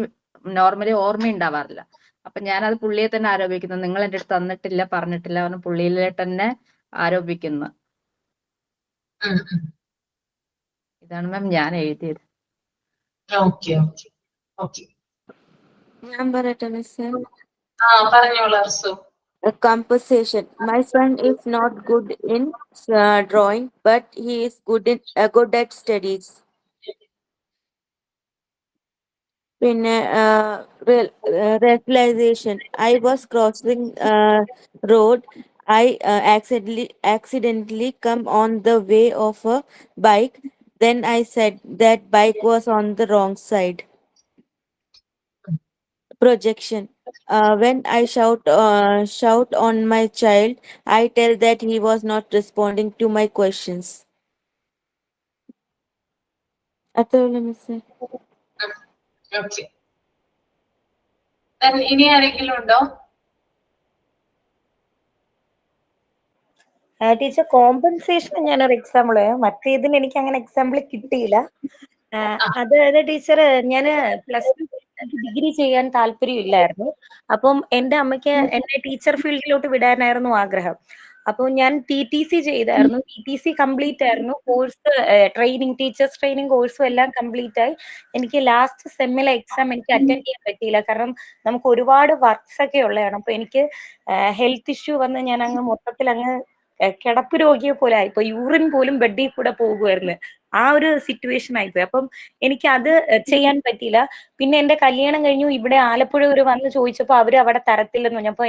നോർമലി ഓർമ്മ ഉണ്ടാവാറില്ല. അപ്പൊ ഞാനത് പുള്ളിയെ തന്നെ ആരോപിക്കുന്നു. നിങ്ങൾ എൻ്റെ അടുത്ത് തന്നിട്ടില്ല, പറഞ്ഞിട്ടില്ല പറഞ്ഞ് പുള്ളിയിലെ തന്നെ ആരോപിക്കുന്നു. ഇതാണ് മാം ഞാൻ എഴുതിയത്. Okay okay okay. ഞാൻ പറയട്ടെ മിസ്സേ? പറഞ്ഞോളൂ Arsu. Composition. My son is not good in drawing, but he is good at studies. പിന്നെ rationalization. I was crossing road. I accidentally come on the way of a bike. Then I said that bike was on the wrong side. Projection. When I shout on my child, I tell that he was not responding to my questions. അത്രയുള്ളൂ മിസ്സേ. Okay. ഇനി ആരെങ്കിലും ഉണ്ടോ? Teacher, compensation ഞാനൊരു example, മറ്റേതിന് എനിക്ക് അങ്ങനെ example കിട്ടിയില്ല. അത് teacher, ഞാൻ പ്ലസ് ടു ഡിഗ്രി ചെയ്യാൻ താല്പര്യമില്ലായിരുന്നു. അപ്പം എൻ്റെ അമ്മയ്ക്ക് എന്നെ ടീച്ചർ ഫീൽഡിലോട്ട് വിടാനായിരുന്നു ആഗ്രഹം. അപ്പോൾ ഞാൻ TTC ചെയ്തായിരുന്നു. TTC കംപ്ലീറ്റ് ആയിരുന്നു. കോഴ്സ് ട്രെയിനിങ്, ടീച്ചേഴ്സ് ട്രെയിനിങ് കോഴ്സും എല്ലാം കംപ്ലീറ്റ് ആയി. എനിക്ക് ലാസ്റ്റ് സെമ്മിലെ എക്സാം എനിക്ക് അറ്റൻഡ് ചെയ്യാൻ പറ്റിയില്ല. കാരണം നമുക്ക് ഒരുപാട് വർക്ക്സ് ഒക്കെ ഉള്ളതാണ്. അപ്പൊ എനിക്ക് ഹെൽത്ത് ഇഷ്യൂ വന്ന് ഞാൻ അങ്ങ് മൊത്തത്തിൽ അങ്ങ് കിടപ്പ് രോഗിയെ പോലെ ആയിപ്പോ. യൂറിൻ പോലും ബെഡിൽ കൂടെ പോകുമായിരുന്നു. ആ ഒരു സിറ്റുവേഷൻ ആയിപ്പോയി. അപ്പം എനിക്ക് അത് ചെയ്യാൻ പറ്റിയില്ല. പിന്നെ എന്റെ കല്യാണം കഴിഞ്ഞു. ഇവിടെ ആലപ്പുഴ ഒരു വന്ന് ചോദിച്ചപ്പോ അവര് അവിടെ തരത്തില്ലെന്ന് പറഞ്ഞു. അപ്പൊ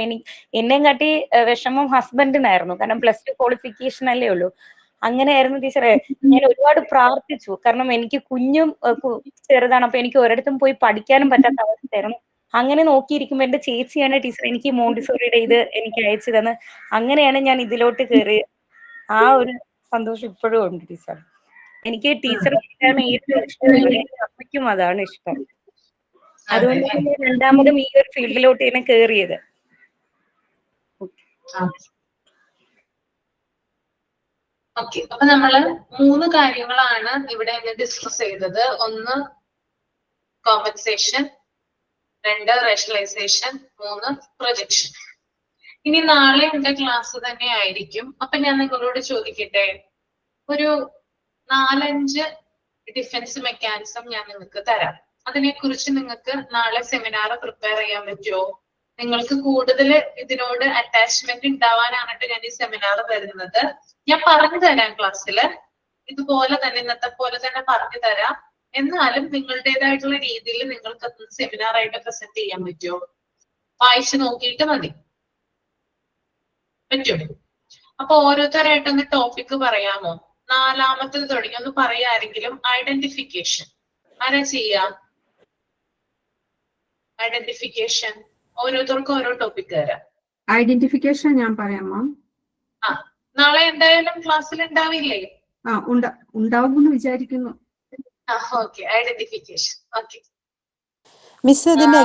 എന്നെയും കാട്ടി വിഷമം ഹസ്ബൻഡിനായിരുന്നു. കാരണം പ്ലസ് ടു ക്വാളിഫിക്കേഷൻ അല്ലേ ഉള്ളൂ. അങ്ങനെയായിരുന്നു ടീച്ചറെ. ഞാൻ ഒരുപാട് പ്രാർത്ഥിച്ചു. കാരണം എനിക്ക് കുഞ്ഞും ചെറുതാണ്. അപ്പൊ എനിക്ക് ഒരിടത്തും പോയി പഠിക്കാനും പറ്റാത്ത അവസ്ഥയായിരുന്നു. അങ്ങനെ നോക്കിയിരിക്കുമ്പോ എന്റെ ചേച്ചിയാണ് ടീച്ചർ എനിക്ക് മോണ്ടിസോറിയുടെ ഇത് എനിക്ക് അയച്ചു തന്ന്. അങ്ങനെയാണ് ഞാൻ ഇതിലോട്ട് കയറി. ആ ഒരു സന്തോഷം ഇപ്പോഴും ഉണ്ട് ടീച്ചർ. എനിക്ക് ടീച്ചർ ഏറ്റവും ഇഷ്ടമാണ്. അമ്മയ്ക്കും അതാണ് ഇഷ്ടം. അതുകൊണ്ട് തന്നെ രണ്ടാമതും ഈ ഒരു ഫീൽഡിലോട്ട് തന്നെ കയറിയത്. ഓക്കെ. അപ്പൊ നമ്മള് 3 കാര്യങ്ങളാണ് ഇവിടെ ഡിസ്കസ് ചെയ്തത്. 1 കോമ്പൻസേഷൻ, 2 റേഷണലൈസേഷൻ, 3 പ്രൊജക്ഷൻ. ഇനി നാളെ എന്റെ ക്ലാസ് തന്നെ ആയിരിക്കും. അപ്പൊ ഞാൻ നിങ്ങളോട് ചോദിക്കട്ടെ, ഒരു 4-5 ഡിഫൻസ് മെക്കാനിസം ഞാൻ നിങ്ങൾക്ക് തരാം. അതിനെക്കുറിച്ച് നിങ്ങൾക്ക് നാളെ സെമിനാർ പ്രിപ്പയർ ചെയ്യാൻ പറ്റുമോ? നിങ്ങൾക്ക് കൂടുതൽ ഇതിനോട് അറ്റാച്ച്മെന്റ് ഉണ്ടാവാനാണ് ഞാൻ ഈ സെമിനാർ തരുന്നത്. ഞാൻ പറഞ്ഞു തരാം ക്ലാസ്സിൽ, ഇതുപോലെ തന്നെ ഇന്നത്തെ പോലെ തന്നെ പറഞ്ഞു തരാം. എന്നാലും നിങ്ങളുടേതായിട്ടുള്ള രീതിയിൽ നിങ്ങൾക്ക് സെമിനാർ ആയിട്ട് പ്രസന്റ് ചെയ്യാൻ പറ്റുമോ? വായിച്ചു നോക്കിയിട്ട് മതി. പറ്റും? അപ്പൊ ഓരോരുത്തരായിട്ടൊന്ന് ടോപ്പിക് പറയാമോ? 4ാമത്തത് തുടങ്ങി ഒന്ന് പറയാരെങ്കിലും. ഐഡന്റിഫിക്കേഷൻ ആരാ ചെയ്യാം? ഐഡന്റിഫിക്കേഷൻ ഓരോരുത്തർക്കും ഓരോ ടോപ്പിക് തരാം. ഐഡന്റിഫിക്കേഷൻ ഞാൻ പറയാമോ? നാളെ എന്തായാലും ക്ലാസ്സിൽ ഉണ്ടാവില്ലേ? ഉണ്ടാവുമെന്ന് വിചാരിക്കുന്നു. ഓക്കെ. ഐഡന്റിഫിക്കേഷൻ. ഓക്കെ മിസ്, ഇതിന്റെ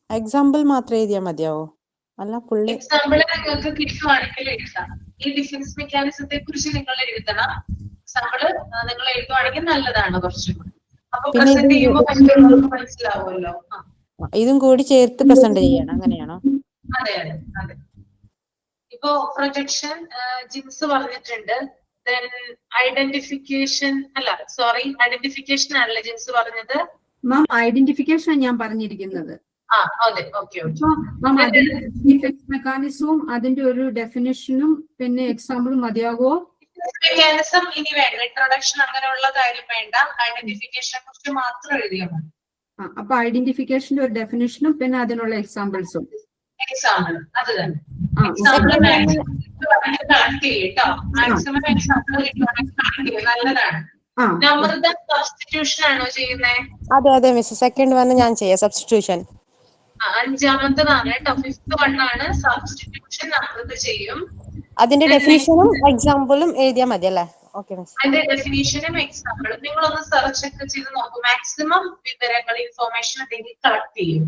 എക്സാമ്പിൾ മാത്രം എഴുതിയാൽ മതിയാവോ? അല്ല, ഫുള്ള് എക്സാമ്പിൾ നിങ്ങൾക്ക് കിട്ടുവാണെങ്കിൽ എഴുതാം. ഈ ഡിഫൻസ് മെക്കാനിസത്തെ കുറിച്ച് നിങ്ങൾ എഴുതണം. എക്സാമ്പിൾ നിങ്ങൾ എഴുതുവാണെങ്കിൽ നല്ലതാണ് കുറച്ചും കൂടി. അപ്പൊ പ്രസന്റ് ചെയ്യുമ്പോൾ മറ്റുള്ളവർക്ക് മനസ്സിലാവുമല്ലോ. ഇതും കൂടി ചേർത്ത് പ്രസന്റ് ചെയ്യണം, അങ്ങനെയാണോ? അതെ അതെ അതെ. ഇപ്പോ പ്രൊജക്ഷൻ ജിൻസ് പറഞ്ഞിട്ടുണ്ട്. ദെൻ ഐഡന്റിഫിക്കേഷൻ ഐഡന്റിഫിക്കേഷൻ അല്ല ജിൻസ് പറഞ്ഞത്. മാം, ഐഡന്റിഫിക്കേഷൻ ഞാൻ പറഞ്ഞിരിക്കുന്നത്. അതെ. Okay okay. ഡിഫൻസ് മെക്കാനിസവും അതിന്റെ ഒരു ഡെഫിനിഷനും പിന്നെ എക്സാമ്പിളും മതിയാകുമോ? മെക്കാനിസം ഇനി വേണ്ട, ഇൻട്രൊഡക്ഷൻ അങ്ങനെയുള്ള കാര്യം വേണ്ട. ഐഡന്റിഫിക്കേഷനെ കുറിച്ച് മാത്രം എഴുതിയാൽ മതി. അപ്പൊ ഐഡന്റിഫിക്കേഷന്റെ ഒരു ഡെഫിനിഷനും പിന്നെ അതിനുള്ള എക്സാമ്പിൾസും. എക്സാമ്പിൾ അത് തന്നെ. എക്സാമ്പിൾ കളക്ട് ചെയ്യട്ടോ. മാക്സിമം എക്സാമ്പിൾ നല്ലതാണ്. നമ്പർ സബ്സ്റ്റിറ്റ്യൂഷൻ ആണോ ചെയ്യുന്നേ? അതെ മിസ്. സെക്കൻഡ് വൺ ഞാൻ ചെയ്യാം, സബ്സ്റ്റിറ്റ്യൂഷൻ. 5ാമത്തതാണ് കേട്ടോ. 5th വണ്ണാണ് substitution. നമ്പർ ചെയ്യും. അതിന്റെ ഡെഫിനിഷനും എക്സാമ്പിളും എഴുതിയാൽ മതി അല്ലേ? Okay miss. അതിന്റെ ഡെഫിനിഷനും എക്സാമ്പിളും നിങ്ങളൊന്ന് സെർച്ച് ഒക്കെ ചെയ്ത് നോക്കും. മാക്സിമം വിവരങ്ങൾ ഇൻഫോർമേഷൻ എന്തെങ്കിലും കളക്ട് ചെയ്യും.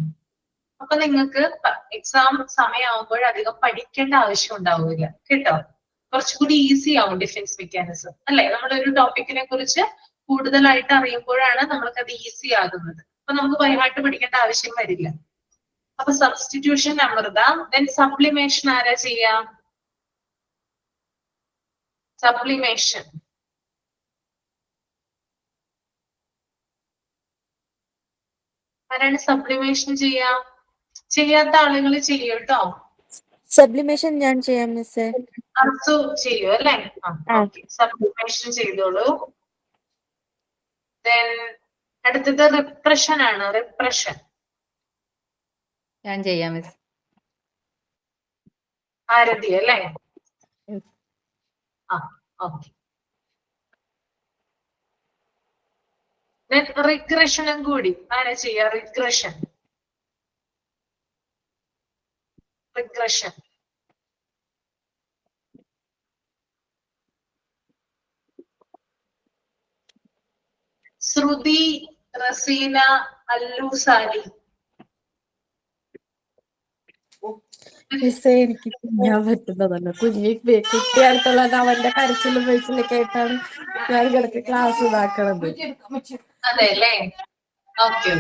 അപ്പൊ നിങ്ങൾക്ക് എക്സാം സമയമാകുമ്പോൾ അധികം പഠിക്കേണ്ട ആവശ്യം ഉണ്ടാവില്ല കേട്ടോ. കുറച്ചുകൂടി ഈസി ആവും ഡിഫൻസ് മെക്കാനിസം അല്ലെ. നമ്മളൊരു ടോപ്പിക്കിനെ കുറിച്ച് കൂടുതലായിട്ട് അറിയുമ്പോഴാണ് നമ്മൾക്കത് ഈസി ആകുന്നത്. അപ്പൊ നമുക്ക് ബൈഹാർട്ട് പഠിക്കേണ്ട ആവശ്യം വരില്ല. അപ്പൊ സബ്സ്റ്റിറ്റ്യൂഷൻ അമൃത. ദെൻ സപ്ലിമേഷൻ ആരാ ചെയ്യാം? സപ്ലിമേഷൻ ആരാണ് സപ്ലിമേഷൻ ചെയ്യാത്ത ആളുകൾ ചെയ്യും കേട്ടോ. Sublimation ഞാൻ ചെയ്യാം മിസ്സേ. അർസു ചെയ്യും അല്ലെ? സപ്ലിമേഷൻ ചെയ്തോളൂ. ദെൻ അടുത്തത് റിപ്രഷൻ ആണ്. റിപ്രഷൻ ഞാൻ ചെയ്യാം മിസ്. ആരതി അല്ലേ? ഓക്കെ. റിഗ്രഷനും കൂടി ആരാ ചെയ്യാ? റിഗ്രഷൻ ശ്രുതി, റസീന, അല്ലു, സാലി. മിസ്സേ എനിക്ക് ചെയ്യാൻ പറ്റുന്നതല്ല. കുട്ടിയടുത്തുള്ള അവന്റെ കരച്ചിലും പേഴ്സിലൊക്കെ ആയിട്ടാണ് ഞാൻ കിടക്ക് ക്ലാസ് ഇതാക്കണത്. അതെ അല്ലേ? ഓക്കെ.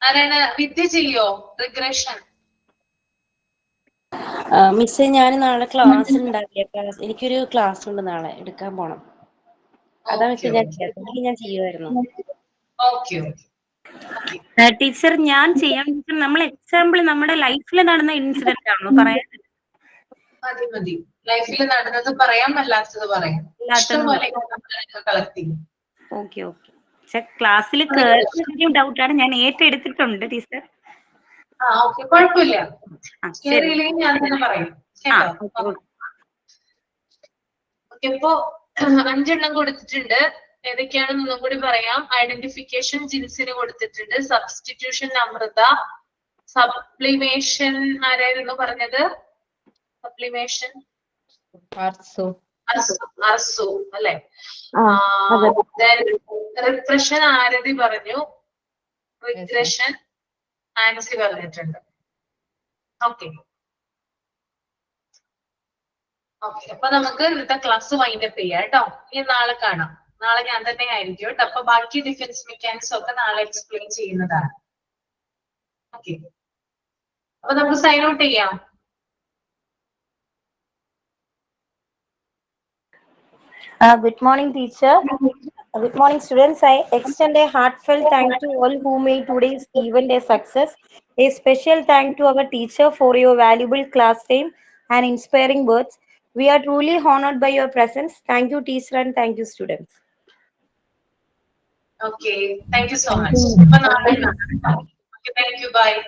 ആരാണ്? വിദ്യ ചെയ്യോ റിഗ്രഷൻ? മിസ്സേ ഞാൻ നാളെ ക്ലാസ് ഉണ്ടാവില്ല. എനിക്കൊരു ക്ലാസ് ഉണ്ട് നാളെ, എടുക്കാൻ പോണം. അതാ മിസ്സേ ഞാൻ ചെയ്യുമായിരുന്നു. ഓക്കെ. ടീച്ചർ ഞാൻ ചെയ്യാം. ടീച്ചർ നമ്മൾ എക്സാമ്പിൾ നമ്മുടെ ലൈഫിൽ നടന്ന ഇൻസിഡന്റ് ആണോ പറയാൻ? മതി. ലൈഫിൽ നടന്നത് പറയാം, അല്ലാത്തത് പറയാം. ഇഷ്ടംപോലെ കളക്ട് ചെയ്യും. ഓക്കെ. പക്ഷെ ക്ലാസ്സിൽ കയറിയ ഡൗട്ടാണ്, ഞാൻ ഏറ്റെടുത്തിട്ടുണ്ട് ടീച്ചർ. ഓക്കെ, കുഴപ്പമില്ല. കേറിയില്ലെങ്കിൽ ഞാൻ തന്നെ പറയും. ഇപ്പോ 5 എണ്ണം കൊടുത്തിട്ടുണ്ട്. ഏതൊക്കെയാണെന്ന് ഒന്നും കൂടി പറയാം. ഐഡന്റിഫിക്കേഷൻ ജിൻസിന് കൊടുത്തിട്ടുണ്ട്. സബ്സ്റ്റിറ്റ്യൂഷൻ അമൃത. സപ്ലിമേഷൻ ആരായിരുന്നു പറഞ്ഞത്? സപ്ലിമേഷൻ അർസു അല്ലെ? റിപ്രഷൻ ആരതി പറഞ്ഞു. റിഗ്രഷൻ ആൻസി പറഞ്ഞിട്ടുണ്ട്. ഓക്കെ. അപ്പൊ നമുക്ക് ഇന്നത്തെ ക്ലാസ് വൈൻഡപ്പ് ചെയ്യാം കേട്ടോ. ഇനി നാളെ കാണാം. നാളെ ഞാൻ തന്നെ ആയിരിക്കും കേട്ടോ. അപ്പൊ ബാക്കി ഡിഫൻസ് മെക്കാനിസം ഒക്കെ നാളെ എക്സ്പ്ലെയിൻ ചെയ്യുന്നതാണ്. ഓക്കെ, അപ്പൊ നമുക്ക് സൈൻ ഔട്ട് ചെയ്യാം. Good morning, teacher. Good morning, students. I extend a heartfelt thank to all who made today's event a success. A special thank to our teacher for your valuable class time and inspiring words. We are truly honored by your presence. Thank you, teacher, and thank you, students. Okay, thank you so much. Okay, thank you. Bye.